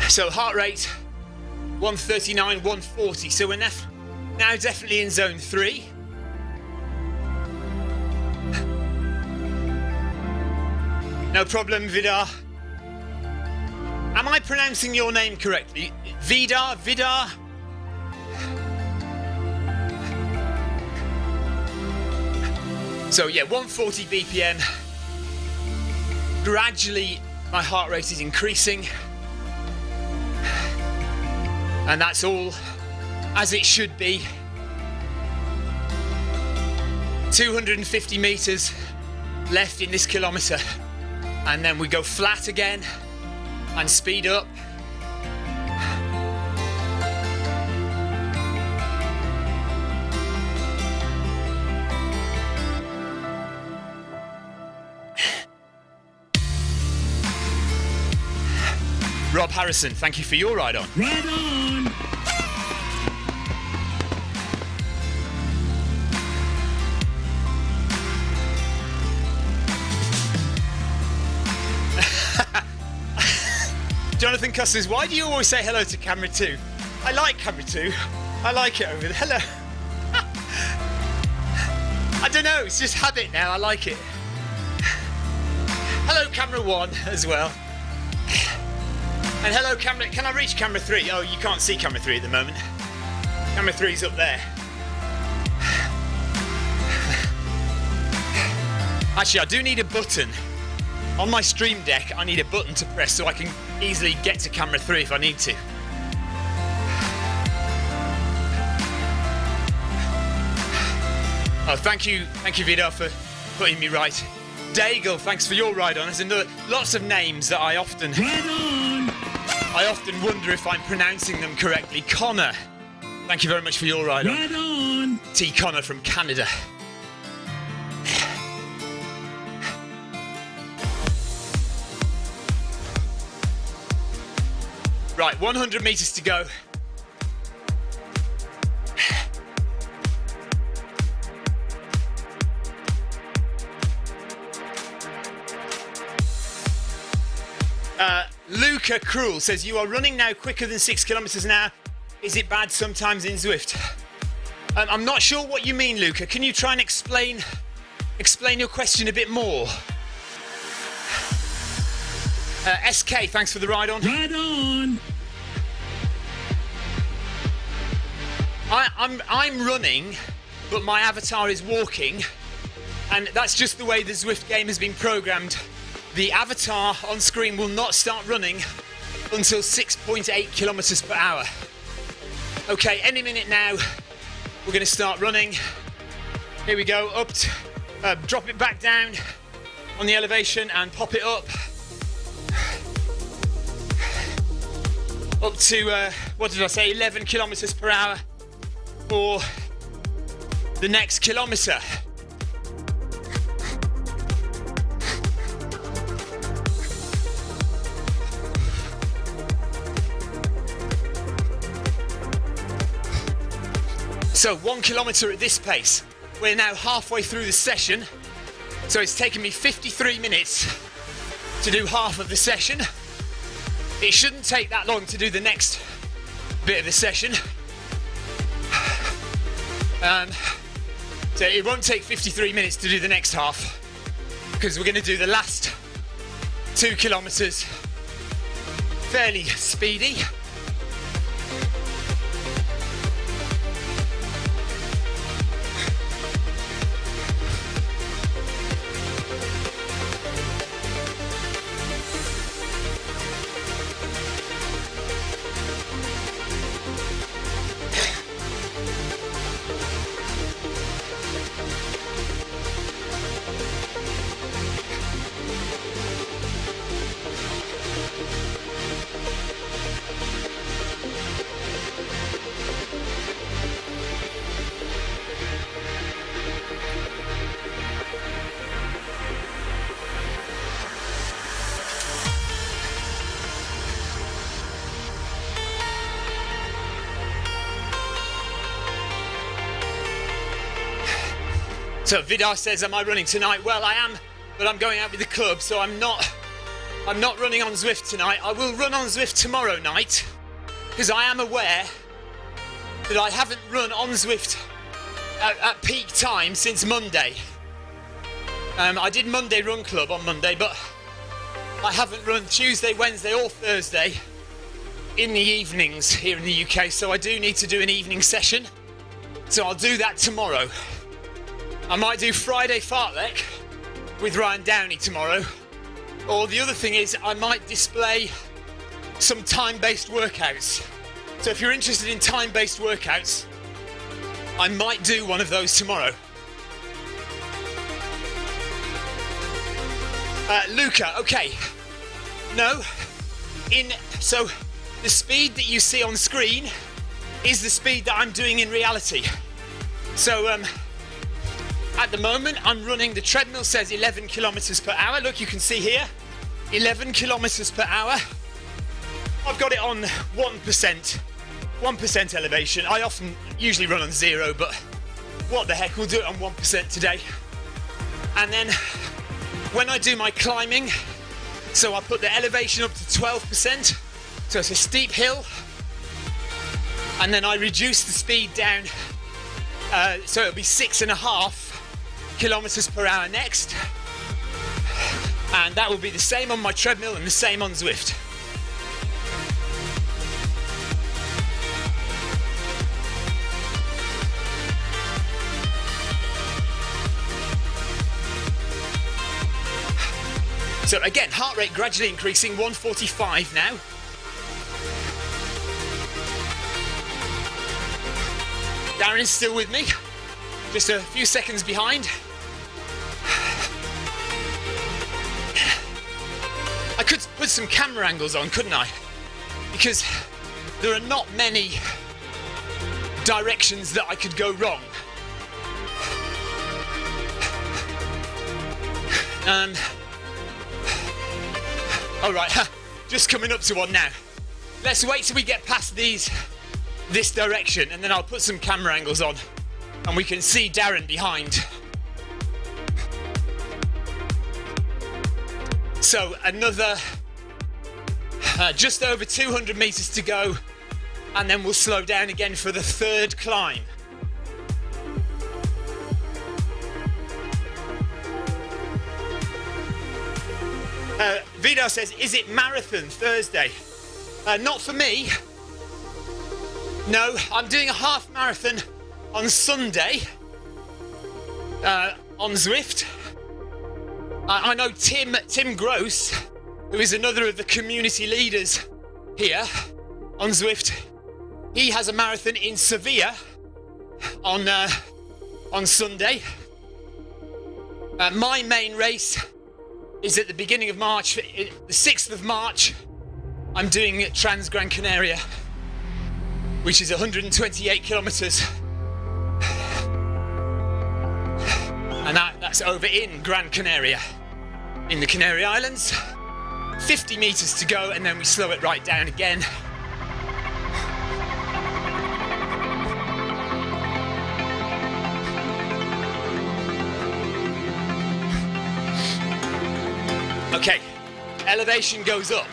So heart rate 139, 140. So we're now definitely in zone 3. No problem, Vidar. Am I pronouncing your name correctly? Vidar? So yeah, 140 BPM. Gradually, my heart rate is increasing. And that's all as it should be. 250 meters left in this kilometer. And then we go flat again and speed up. Rob Harrison, thank you for your ride on. Right on. Jonathan Cussons, why do you always say hello to camera 2? I like camera 2. I like it over there. Hello. I don't know, it's just habit now. I like it. Hello, camera 1 as well. And hello, camera. Can I reach camera 3? Oh, you can't see camera 3 at the moment. Camera 3's up there. Actually, I do need a button. On my stream deck, I need a button to press so I can easily get to camera 3 if I need to. Oh, thank you, Vidar, for putting me right. Daigle, thanks for your ride on. There's another, lots of names that I often wonder if I'm pronouncing them correctly. Connor, thank you very much for your ride on. Right on. T. Connor from Canada. Right, 100 meters to go. Luca Cruel says, you are running now quicker than 6 kilometers an hour. Is it bad sometimes in Zwift? I'm not sure what you mean, Luca. Can you try and explain your question a bit more? SK, thanks for the ride on. Right on. I'm running, but my avatar is walking, and that's just the way the Zwift game has been programmed. The avatar on screen will not start running until 6.8 kilometers per hour. Okay, any minute now, we're going to start running. Here we go, drop it back down on the elevation and pop it up. Up to, what did I say, 11 kilometers per hour for the next kilometer. So 1 kilometer at this pace. We're now halfway through the session, so it's taken me 53 minutes to do half of the session. It shouldn't take that long to do the next bit of the session. So it won't take 53 minutes to do the next half, because we're going to do the last 2 kilometers fairly speedy. So Vidar says, am I running tonight? Well, I am, but I'm going out with the club, so I'm not running on Zwift tonight. I will run on Zwift tomorrow night, because I am aware that I haven't run on Zwift at peak time since Monday. I did Monday Run Club on Monday, but I haven't run Tuesday, Wednesday or Thursday in the evenings here in the UK, so I do need to do an evening session. So I'll do that tomorrow. I might do Friday Fartlek with Ryan Downey tomorrow. Or the other thing is, I might display some time-based workouts. So if you're interested in time-based workouts, I might do one of those tomorrow. Luca, okay. No. So the speed that you see on screen is the speed that I'm doing in reality. So, at the moment, I'm running, the treadmill says 11 kilometers per hour. Look, you can see here, 11 kilometers per hour. I've got it on 1% elevation. I usually run on 0, but what the heck, we'll do it on 1% today. And then when I do my climbing, so I put the elevation up to 12%, so it's a steep hill, and then I reduce the speed down, so it'll be 6.5 kilometers per hour next, and that will be the same on my treadmill and the same on Zwift. So again, heart rate gradually increasing, 145 now. Darren is still with me. just a few seconds behind. I could put some camera angles on, couldn't I? Because there are not many directions that I could go wrong. All right, just coming up to one now. Let's wait till we get past this direction, and then I'll put some camera angles on and we can see Darren behind. So another just over 200 meters to go, and then we'll slow down again for the third climb. Vidal says, is it marathon Thursday? Not for me. No, I'm doing a half marathon on Sunday on Zwift. I know Tim Gross, who is another of the community leaders here on Zwift. He has a marathon in Sevilla on Sunday. My main race is at the beginning of March, the 6th of March. I'm doing Trans Gran Canaria, which is 128 kilometers. And that's over in Gran Canaria, in the Canary Islands. 50 meters to go, and then we slow it right down again. Okay, elevation goes up.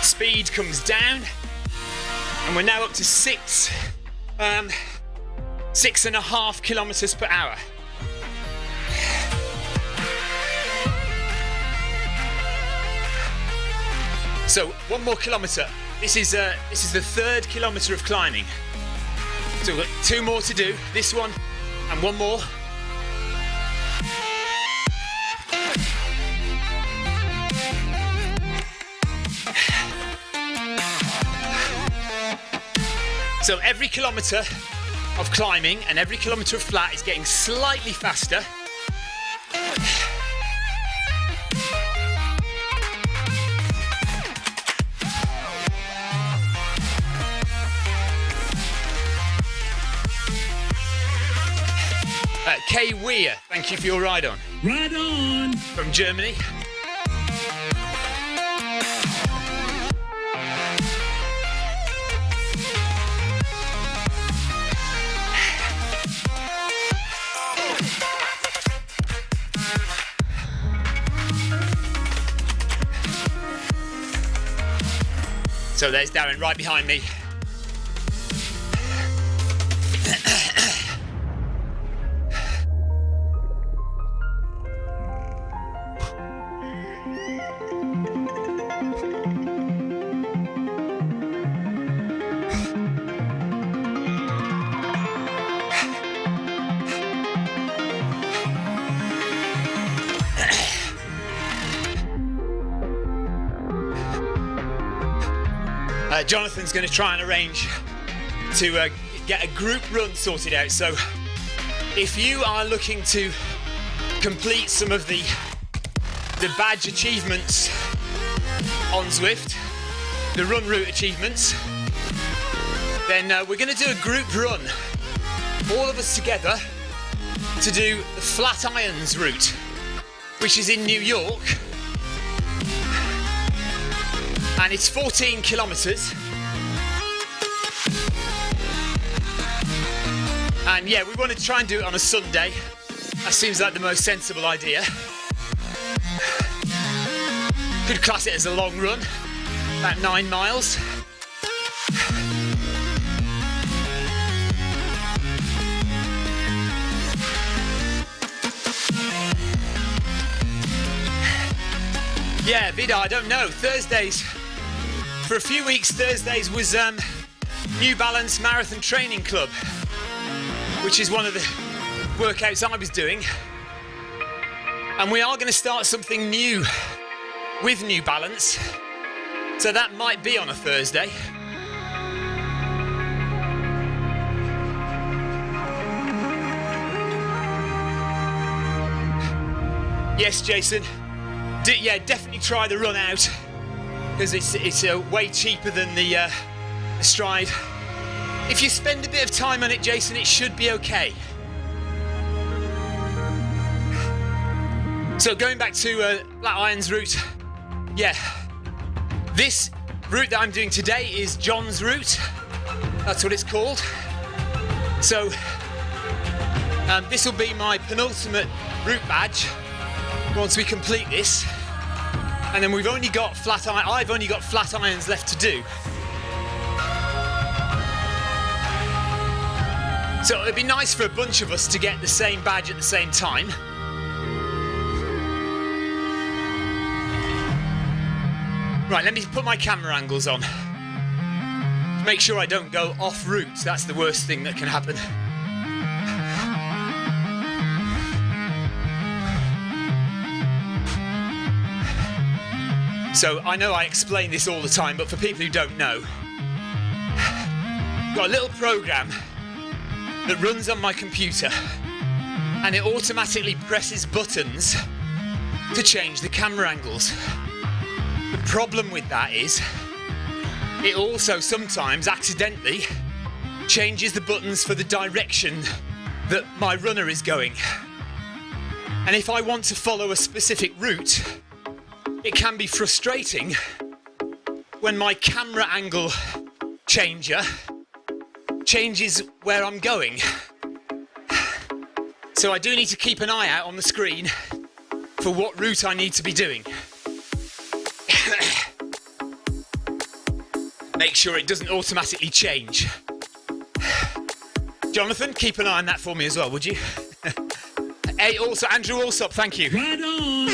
Speed comes down, and we're now up to 6.5 kilometers per hour. So 1 more kilometer. This is the 3rd kilometer of climbing. So we've got 2 more to do. This one and 1 more. So every kilometre of climbing and every kilometre of flat is getting slightly faster. Kay Weir, thank you for your ride on. Ride on! From Germany. So there's Darren right behind me. Jonathan's going to try and arrange to get a group run sorted out. So if you are looking to complete some of the badge achievements on Zwift, the run route achievements, then we're going to do a group run, all of us together, to do the Flatirons route, which is in New York. And it's 14 kilometers. And yeah, we want to try and do it on a Sunday. That seems like the most sensible idea. Could class it as a long run, about 9 miles. Yeah, Vida, I don't know. Thursdays, for a few weeks, Thursdays was New Balance Marathon Training Club, which is one of the workouts I was doing. And we are going to start something new with New Balance, so that might be on a Thursday. Yes, Jason. Yeah, definitely try the run out, because it's way cheaper than the stride. If you spend a bit of time on it, Jason, it should be okay. So going back to Flatirons route, yeah, this route that I'm doing today is John's route. That's what it's called. So this will be my penultimate route badge once we complete this, and then I've only got flat irons left to do. So it'd be nice for a bunch of us to get the same badge at the same time. Right, let me put my camera angles on. Make sure I don't go off route. That's the worst thing that can happen. So I know I explain this all the time, but for people who don't know, I've got a little program that runs on my computer, and it automatically presses buttons to change the camera angles. The problem with that is it also sometimes accidentally changes the buttons for the direction that my runner is going. And if I want to follow a specific route, it can be frustrating when my camera angle changer changes where I'm going. So I do need to keep an eye out on the screen for what route I need to be doing. Make sure it doesn't automatically change. Jonathan, keep an eye on that for me as well, would you? Hey, also Andrew Allsop, thank you. Right on.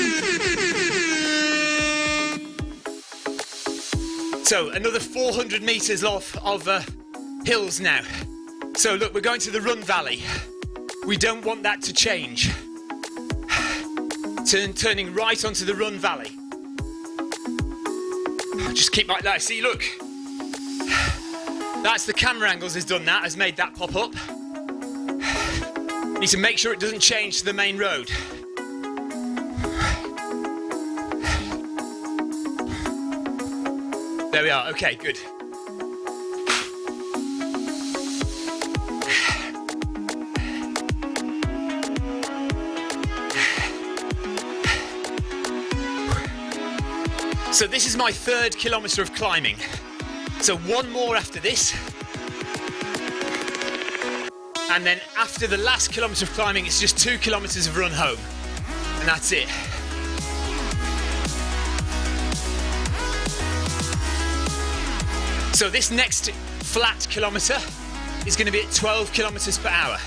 So another 400 metres off of hills now. So look, we're going to the Run Valley. We don't want that to change. Turning right onto the Run Valley. Just keep like that. See, look. That's the camera angles has done that, has made that pop up. Need to make sure it doesn't change to the main road. There we are, okay, good. So this is my 3rd kilometre of climbing. So one more after this. And then after the last kilometre of climbing, it's just 2 kilometres of run home. And that's it. So this next flat kilometre is going to be at 12 kilometres per hour.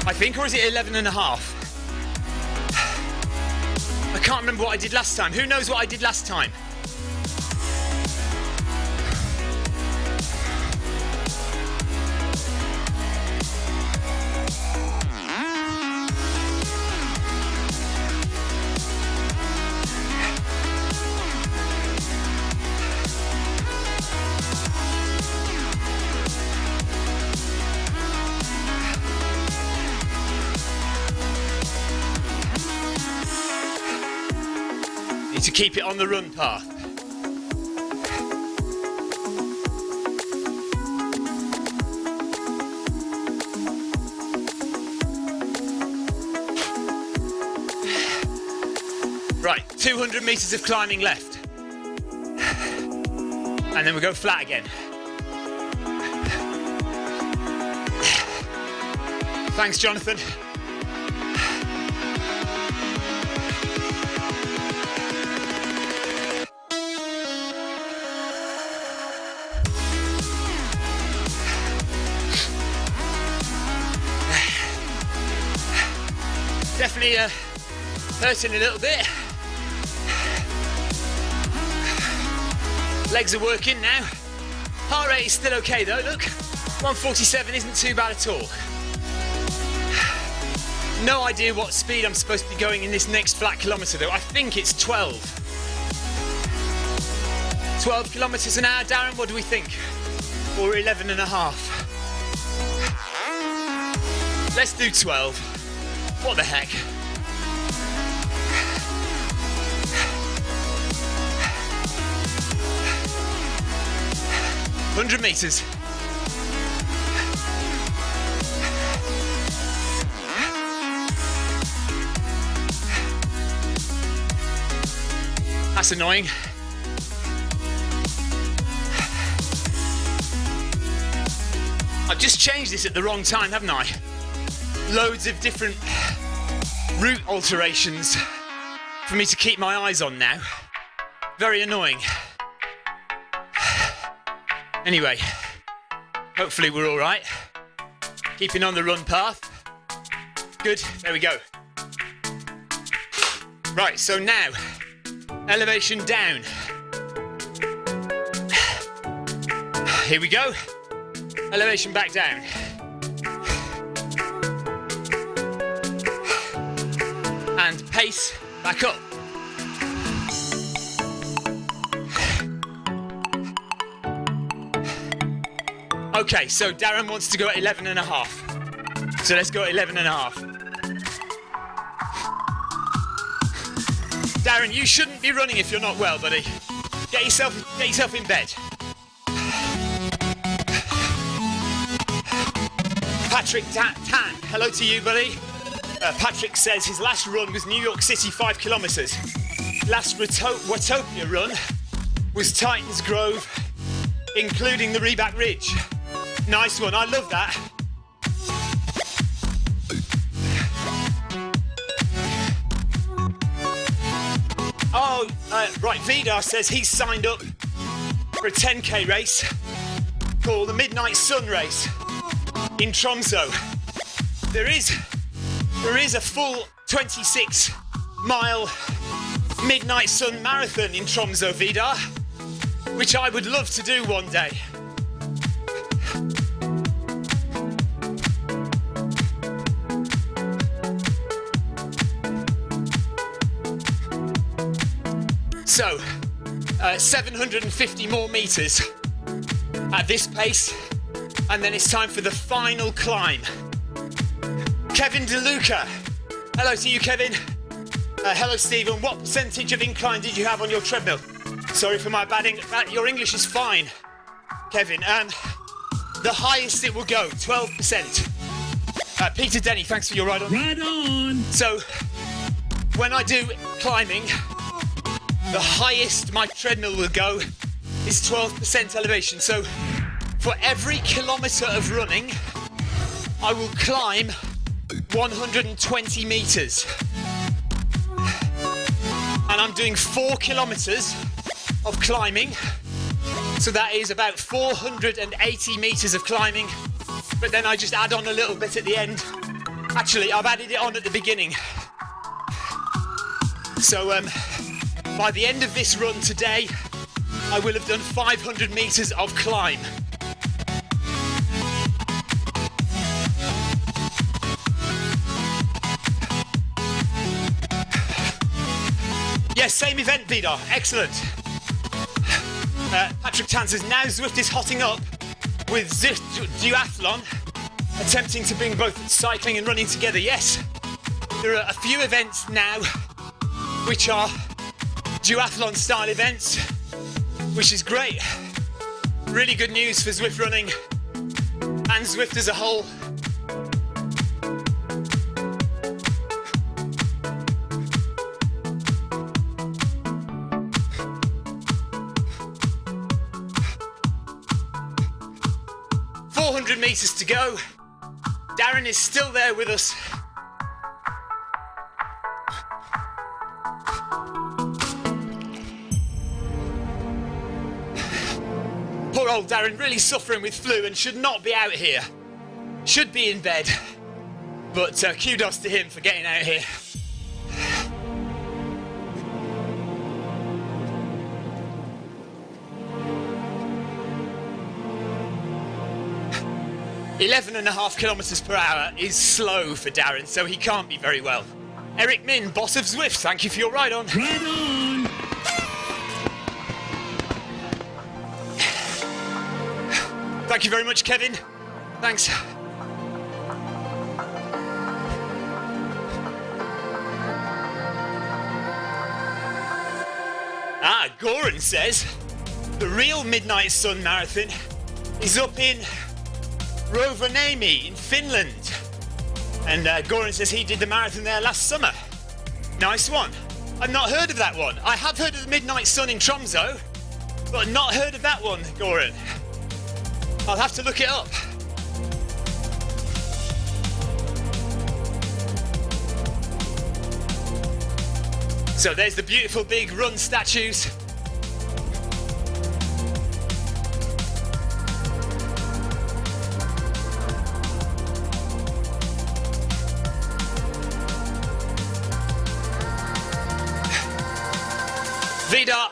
I think, or is it 11 and a half? I can't remember what I did last time. Who knows what I did last time? To keep it on the run path. Right, 200 metres of climbing left. And then we go flat again. Thanks, Jonathan. Definitely hurting a little bit. Legs are working now. Heart rate is still okay though, look. 147 isn't too bad at all. No idea what speed I'm supposed to be going in this next flat kilometre though. I think it's 12. 12 kilometres an hour, Darren, what do we think? Or 11 and a half? Let's do 12. What the heck? 100 meters. That's annoying. I've just changed this at the wrong time, haven't I? Loads of different route alterations for me to keep my eyes on now. Very annoying. Anyway, hopefully we're all right. Keeping on the run path. Good, there we go. Right, so now, elevation down. Here we go. Elevation back down. And pace back up. Okay, so Darren wants to go at 11 and a half. So let's go at 11 and a half. Darren, you shouldn't be running if you're not well, buddy. Get yourself in bed. Patrick Tan, hello to you, buddy. Patrick says his last run was New York City, 5 kilometers. Last Watopia run was Titans Grove, including the Reback Ridge. Nice one, I love that. Oh, right, Vidar says he's signed up for a 10k race called the Midnight Sun Race in Tromsø. There is a full 26-mile Midnight Sun Marathon in Tromsø, Vidar, which I would love to do one day. So, 750 more meters at this pace, and then it's time for the final climb. Kevin DeLuca. Hello to you, Kevin. Hello, Stephen. What percentage of incline did you have on your treadmill? Sorry for my bad English. Your English is fine, Kevin. The highest it will go, 12%. Peter Denny, thanks for your ride on. Right on. So, when I do climbing, the highest my treadmill will go is 12% elevation. So, for every kilometre of running, I will climb 120 metres. And I'm doing 4 kilometres of climbing. So that is about 480 metres of climbing. But then I just add on a little bit at the end. Actually, I've added it on at the beginning. So by the end of this run today, I will have done 500 metres of climb. Yes, same event, Vidar. Excellent. Patrick Tan says, now Zwift is hotting up with Zwift duathlon, attempting to bring both cycling and running together. Yes, there are a few events now which are duathlon style events, which is great. Really good news for Zwift running and Zwift as a whole. Meters to go. Darren is still there with us. Poor old Darren, really suffering with flu and should not be out here. Should be in bed. But kudos to him for getting out here. .5 kilometers per hour is slow for Darren, so he can't be very well. Eric Min, boss of Zwift, thank you for your ride on. Right on. Thank you very much, Kevin. Thanks. like Goran says, the real Midnight Sun Marathon is up in Rovaniemi in Finland. And Goran says he did the marathon there last summer. Nice one. I've not heard of that one. I have heard of the Midnight Sun in Tromsø, but not heard of that one, Goran. I'll have to look it up. So there's the beautiful big run statues. Vidar,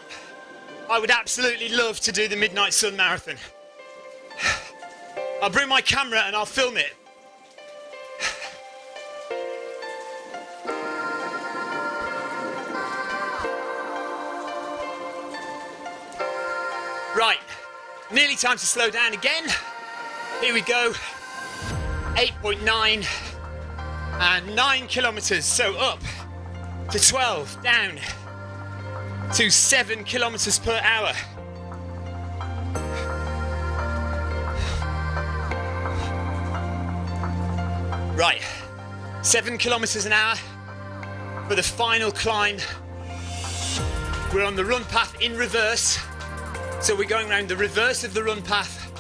I would absolutely love to do the Midnight Sun Marathon. I'll bring my camera and I'll film it. Right, nearly time to slow down again. Here we go. 8.9 and 9 kilometers. So up to 12, down to 7 kilometers per hour. Right, 7 kilometers an hour for the final climb. We're on the run path in reverse. So we're going around the reverse of the run path.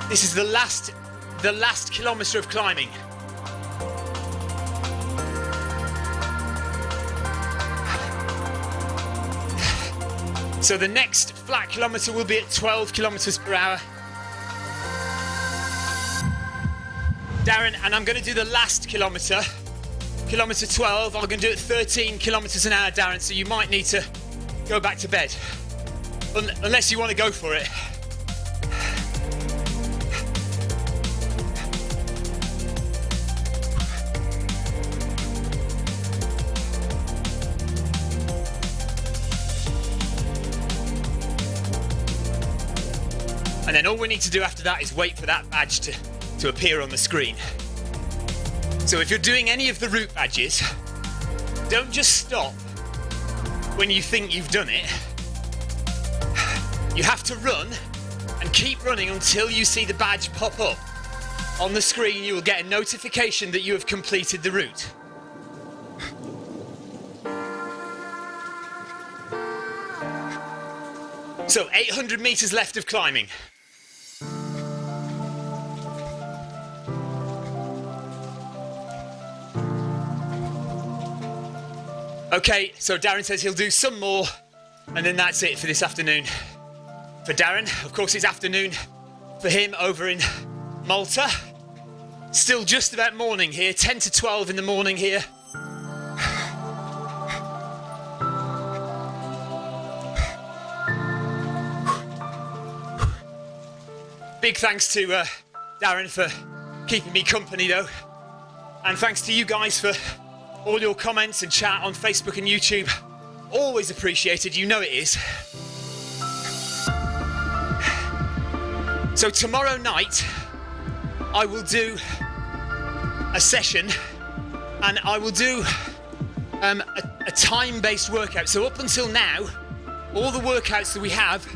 This is the last kilometre of climbing. So the next flat kilometre will be at 12 kilometres per hour. Darren, and I'm going to do the last kilometre, kilometre 12. I'm going to do it 13 kilometres an hour, Darren, so you might need to go back to bed. Unless you want to go for it. And then all we need to do after that is wait for that badge to appear on the screen. So if you're doing any of the route badges, don't just stop when you think you've done it. You have to run and keep running until you see the badge pop up. On the screen, you will get a notification that you have completed the route. So 800 meters left of climbing. Okay, so Darren says he'll do some more, and then that's it for this afternoon. For Darren, of course, it's afternoon for him over in Malta. Still just about morning here, 10 to 12 in the morning here. Big thanks to Darren for keeping me company though. And thanks to you guys for all your comments and chat on Facebook and YouTube. Always appreciated, you know it is. So tomorrow night, I will do a session and I will do a time-based workout. So up until now, all the workouts that we have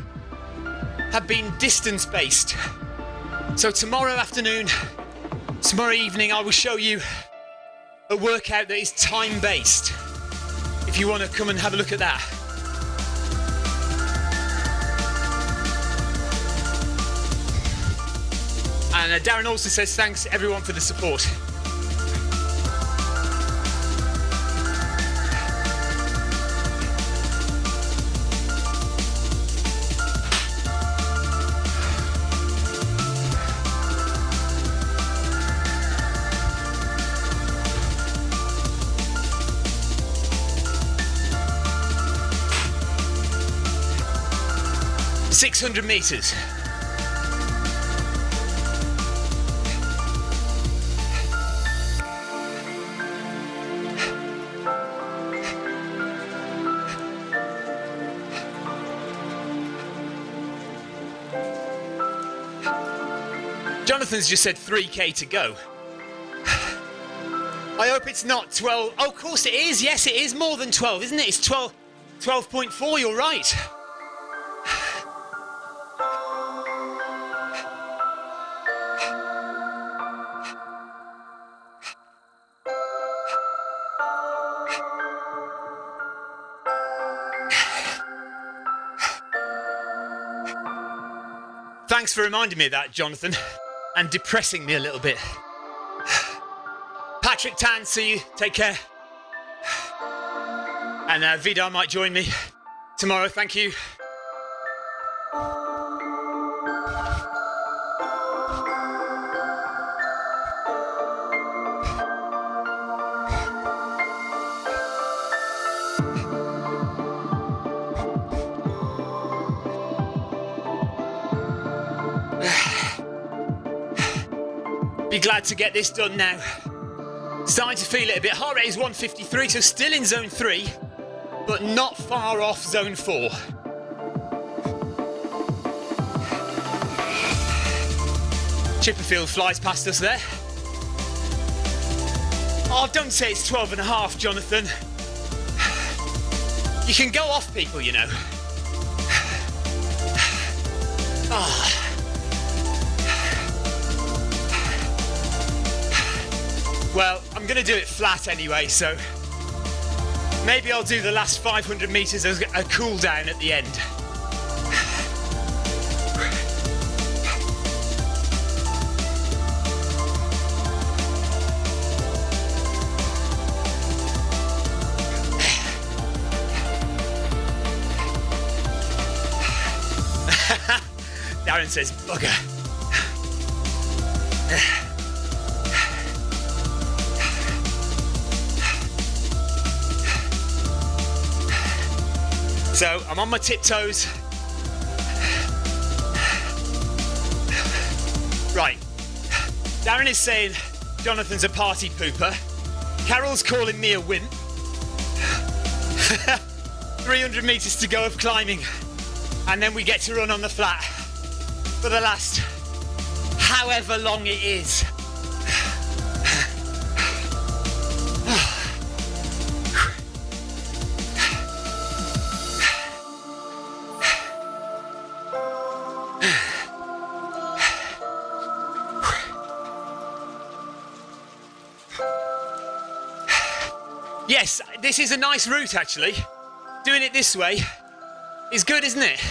been distance-based. So tomorrow afternoon, tomorrow evening, I will show you a workout that is time-based. If you want to come and have a look at that. And Darren also says thanks everyone for the support. $600 meters. Jonathan's just said 3K to go. I hope it's not 12. Oh, of course it is. Yes, it is more than 12, isn't it? It's 12.4, you're right. Thanks for reminding me of that, Jonathan, and depressing me a little bit. Patrick Tan, see you. Take care. And Vidar might join me tomorrow. Thank you. Be glad to get this done now. Starting to feel it a bit. Heart rate is 153, so still in zone 3, but not far off zone 4. Chipperfield flies past us there. Oh, don't say it's 12 and a half, Jonathan. You can go off people, you know. Ah. Well, I'm going to do it flat anyway, so maybe I'll do the last 500 metres as a cool down at the end. Darren says, bugger. So I'm on my tiptoes. Right. Darren is saying Jonathan's a party pooper. Carol's calling me a wimp. 300 metres to go of climbing. And then we get to run on the flat for the last however long it is. Yes, this is a nice route actually. Doing it this way is good, isn't it?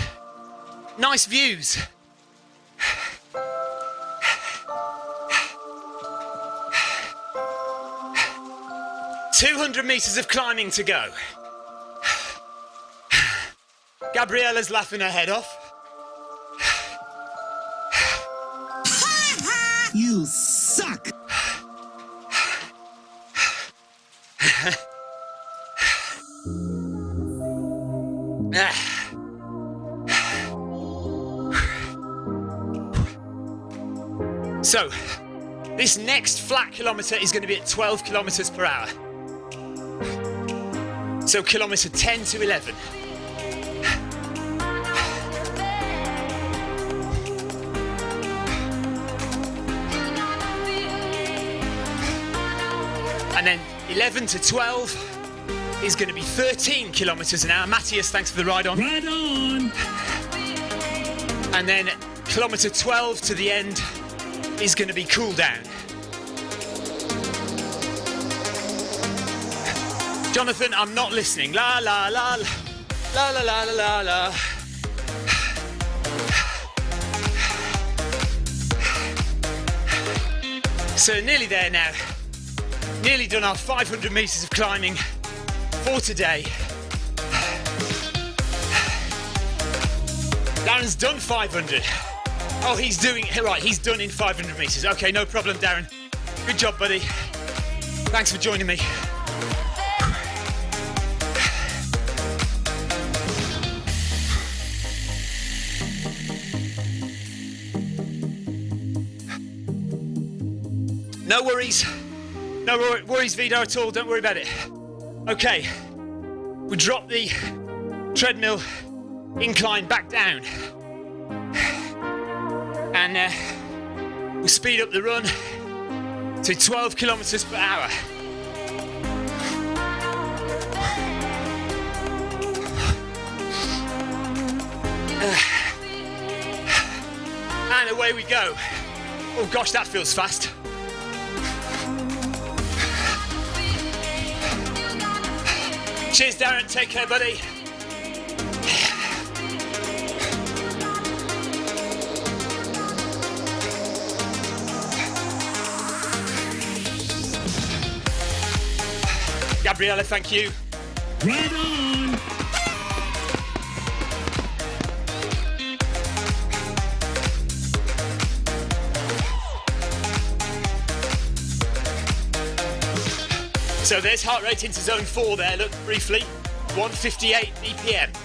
Nice views. "200 metres of climbing to go." Gabriella's laughing her head off. You suck! So, this next flat kilometre is going to be at 12 kilometres per hour. So kilometre 10 to 11. And then 11 to 12 is going to be 13 kilometres an hour. Matthias, thanks for the ride on. Right on! And then kilometre 12 to the end is going to be cool down. Jonathan, I'm not listening. La la la la la la la la la. So nearly there now. Nearly done our 500 metres of climbing for today. Darren's done 500. Oh, he's doing, right, he's done in 500 metres. Okay, no problem, Darren. Good job, buddy. Thanks for joining me. No worries. No worries, Vidar, at all. Don't worry about it. Okay. We drop the treadmill incline back down. And we'll speed up the run to 12 kilometres per hour. And away we go. Oh gosh, that feels fast. Cheers, Darren. Take care, buddy. Gabriella, thank you. Right on. So there's heart rate into zone 4 there, look briefly. 158 BPM.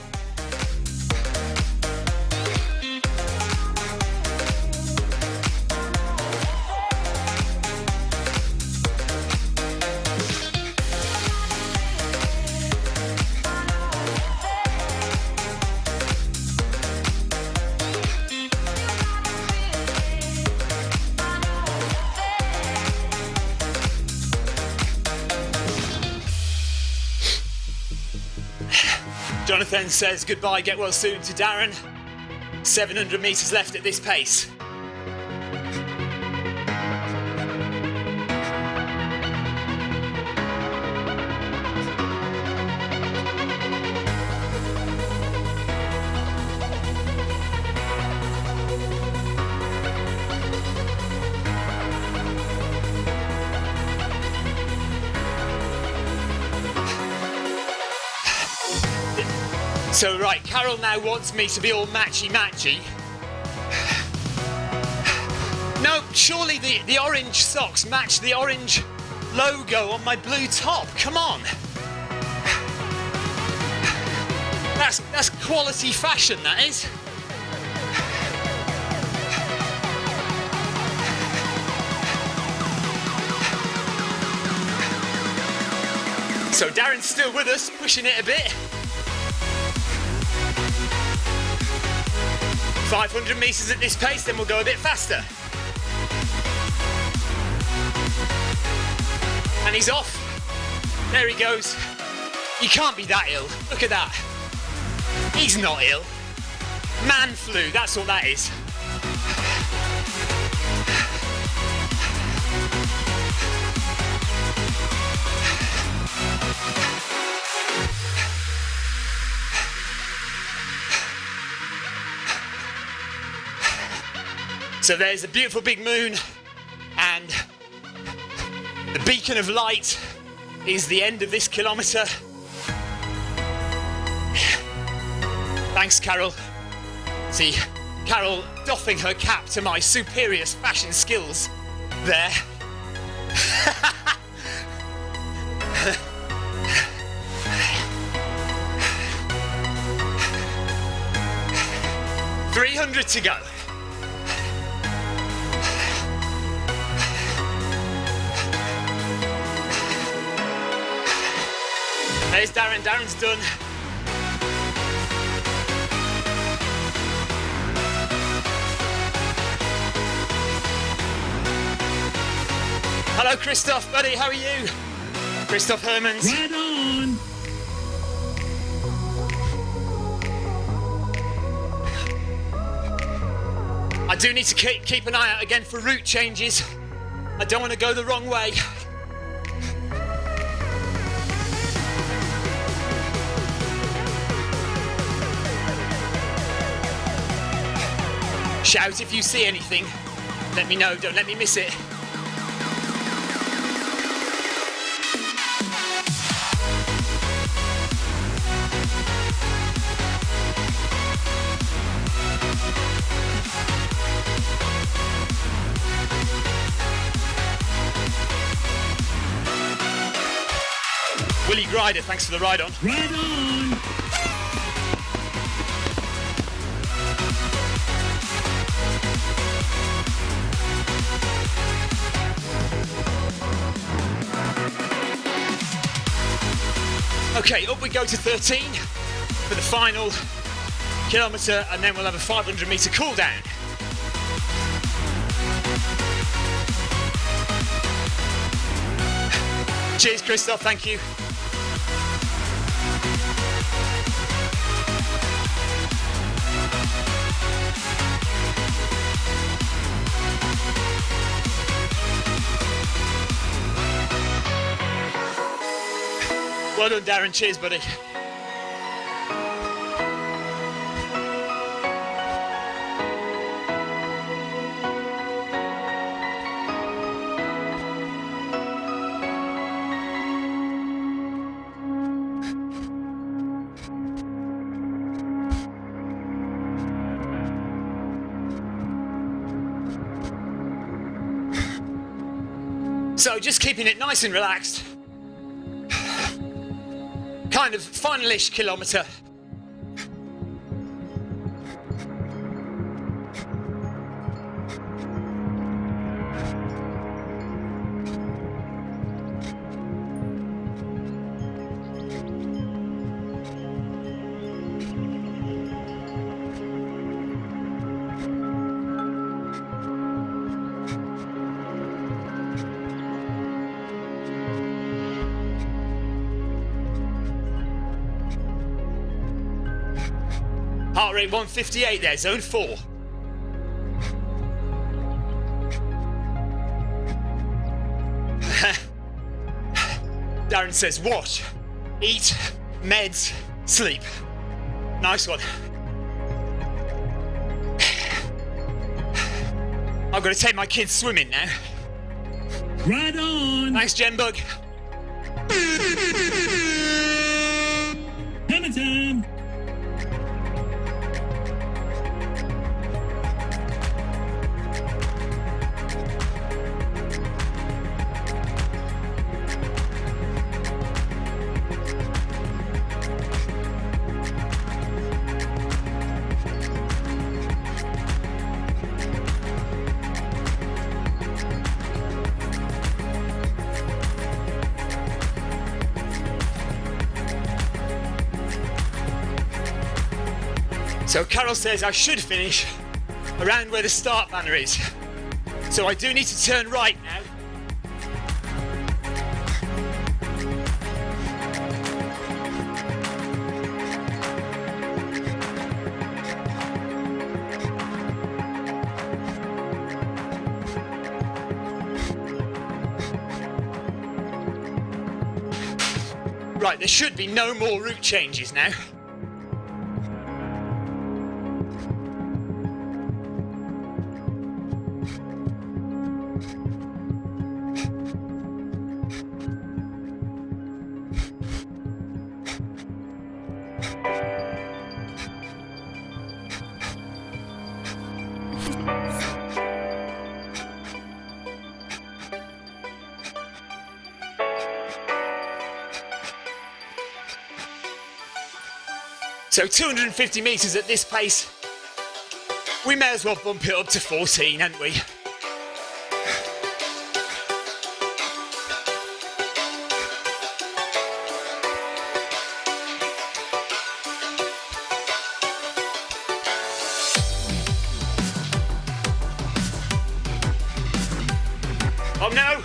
Jonathan says goodbye, get well soon to Darren. 700 metres left at this pace. So right, Carol now wants me to be all matchy-matchy. No, surely the orange socks match the orange logo on my blue top. Come on. That's quality fashion, that is. So Darren's still with us, pushing it a bit. 500 metres at this pace, then we'll go a bit faster. And he's off. There he goes. He can't be that ill. Look at that. He's not ill. Man flu, that's what that is. So there's a beautiful big moon, and the beacon of light is the end of this kilometre. Thanks, Carol. See, Carol doffing her cap to my superior fashion skills there. $300 to go. There's Darren. Darren's done. Hello, Christoph, buddy. How are you? Christoph Hermans. Right on. I do need to keep an eye out again for route changes. I don't want to go the wrong way. Shout if you see anything. Let me know, don't let me miss it. Willie Grider, thanks for the ride on. Right on. Okay, up we go to 13 for the final kilometre, and then we'll have a 500 metre cool down. Cheers, Christoph, thank you. Well done, Darren. Cheers, buddy. So just keeping it nice and relaxed. Kind of final-ish kilometre. Heart rate 158 there, zone 4. Darren says, watch, eat, meds, sleep. Nice one. I've got to take my kids swimming now. Right on. Thanks, Genbug. Hammer time. So Carol says I should finish around where the start banner is. So I do need to turn right now. Right, there should be no more route changes now. So 250 metres at this pace, we may as well bump it up to 14, hadn't we? Oh no!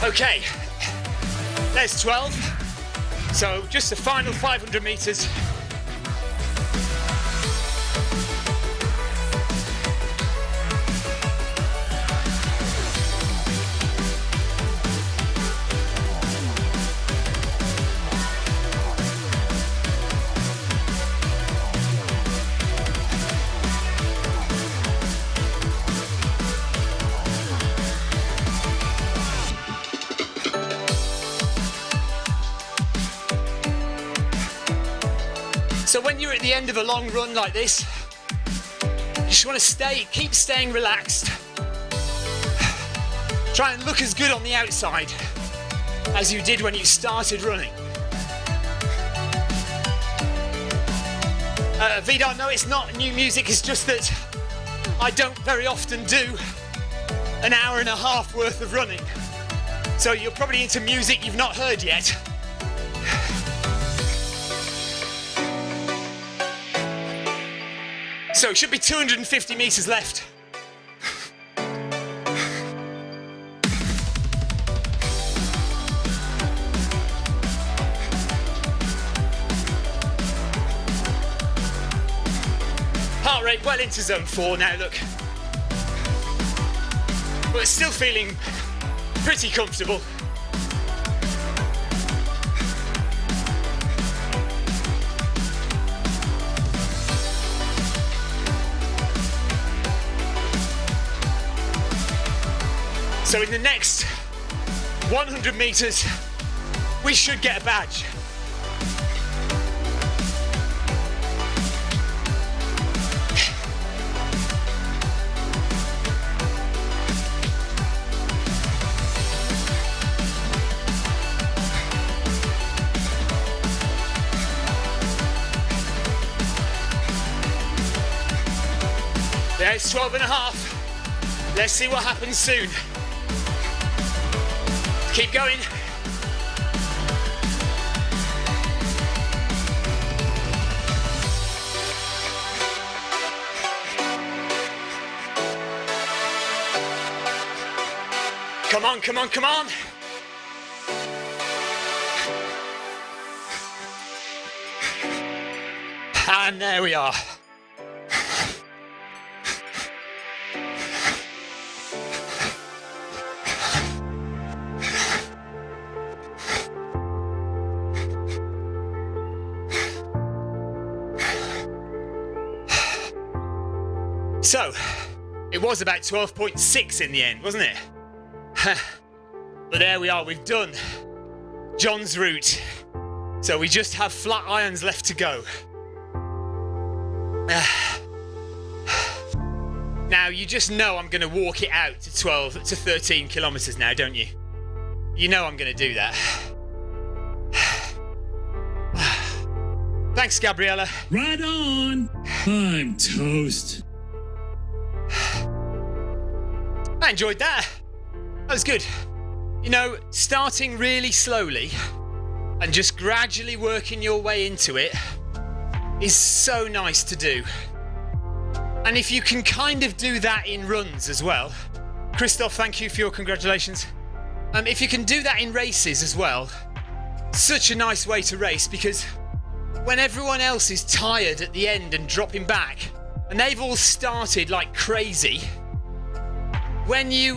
Okay, there's 12, so just the final 500 metres. So when you're at the end of a long run like this, you just want to keep staying relaxed. Try and look as good on the outside as you did when you started running. Vidar, no, it's not new music, it's just that I don't very often do an hour and a half worth of running. So you're probably into music you've not heard yet. So it should be 250 metres left. well into zone 4 now, look. But still feeling pretty comfortable. So in the next 100 meters, we should get a badge. Yeah, it's 12 and a half. Let's see what happens soon. Keep going. Come on, come on, come on. And there we are. So, it was about 12.6 in the end, wasn't it? But there we are, we've done John's route. So we just have flat irons left to go. Now, you just know I'm going to walk it out to 12 to 13 kilometres now, don't you? You know I'm going to do that. Thanks, Gabriella. Right on. I'm toast. I enjoyed that. That was good. You know, starting really slowly and just gradually working your way into it is so nice to do. And if you can kind of do that in runs as well, Christoph, thank you for your congratulations. If you can do that in races as well, such a nice way to race, because when everyone else is tired at the end and dropping back, and they've all started like crazy, when you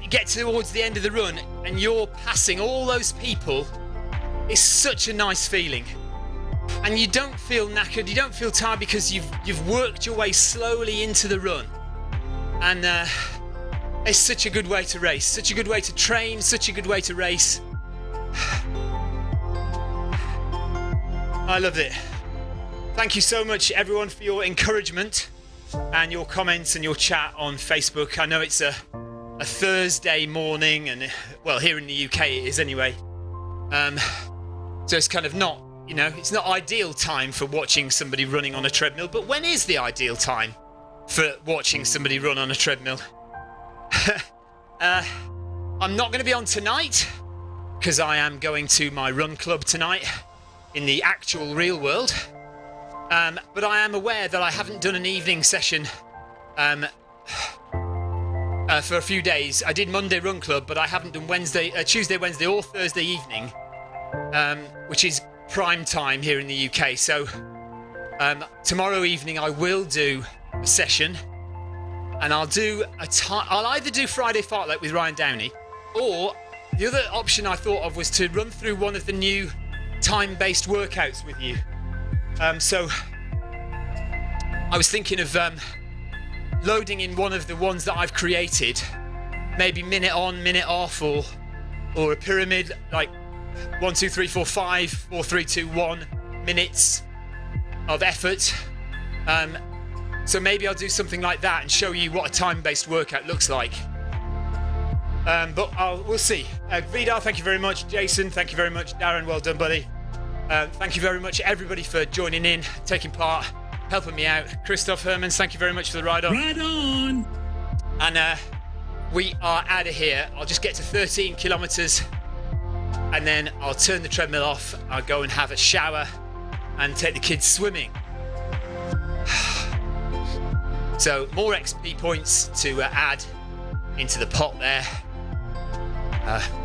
get towards the end of the run and you're passing all those people, it's such a nice feeling. And you don't feel knackered, you don't feel tired, because you've worked your way slowly into the run. And it's such a good way to race, such a good way to train, such a good way to race. I loved it. Thank you so much, everyone, for your encouragement and your comments and your chat on Facebook. I know it's a Thursday morning, and well, here in the UK it is anyway. So it's kind of not, you know, it's not ideal time for watching somebody running on a treadmill. But when is the ideal time for watching somebody run on a treadmill? I'm not going to be on tonight because I am going to my run club tonight in the actual real world. But I am aware that I haven't done an evening session for a few days. I did Monday Run Club, but I haven't done Tuesday, Wednesday or Thursday evening, which is prime time here in the UK. So tomorrow evening I will do a session, and I'll either do Friday Fartlek with Ryan Downey, or the other option I thought of was to run through one of the new time-based workouts with you. So I was thinking of loading in one of the ones that I've created, maybe minute on, minute off, or a pyramid, like 1, 2, 3, 4, 5, 4, 3, 2, 1 minutes of effort. So maybe I'll do something like that and show you what a time-based workout looks like. But we'll see. Vidar, thank you very much. Jason, thank you very much. Darren, well done, buddy. Thank you very much, everybody, for joining in, taking part, helping me out. Christoph Hermans, thank you very much for the ride on. Right on. And we are out of here. I'll just get to 13 kilometres and then I'll turn the treadmill off. I'll go and have a shower and take the kids swimming. So more XP points to add into the pot there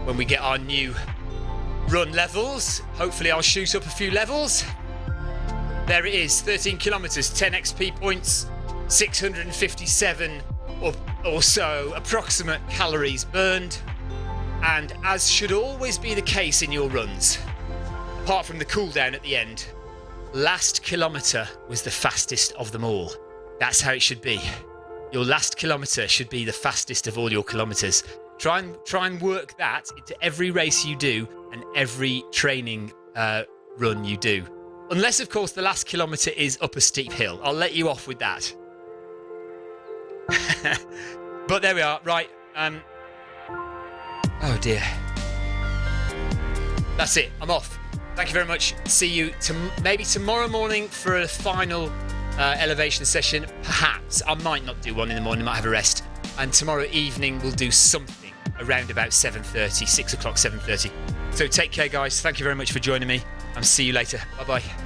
when we get our new run levels. Hopefully I'll shoot up a few levels. There it is, 13 kilometers, 10 XP points, 657 or so approximate calories burned. And as should always be the case in your runs, apart from the cooldown at the end, last kilometer was the fastest of them all. That's how it should be. Your last kilometer should be the fastest of all your kilometers. Try and work that into every race you do and every training run you do. Unless, of course, the last kilometer is up a steep hill. I'll let you off with that. But there we are. Right. Oh, dear. That's it. I'm off. Thank you very much. See you maybe tomorrow morning for a final elevation session. Perhaps. I might not do one in the morning. I might have a rest. And tomorrow evening we'll do something around about 7:30, 6 o'clock, 7:30. So take care, guys. Thank you very much for joining me. And see you later. Bye-bye.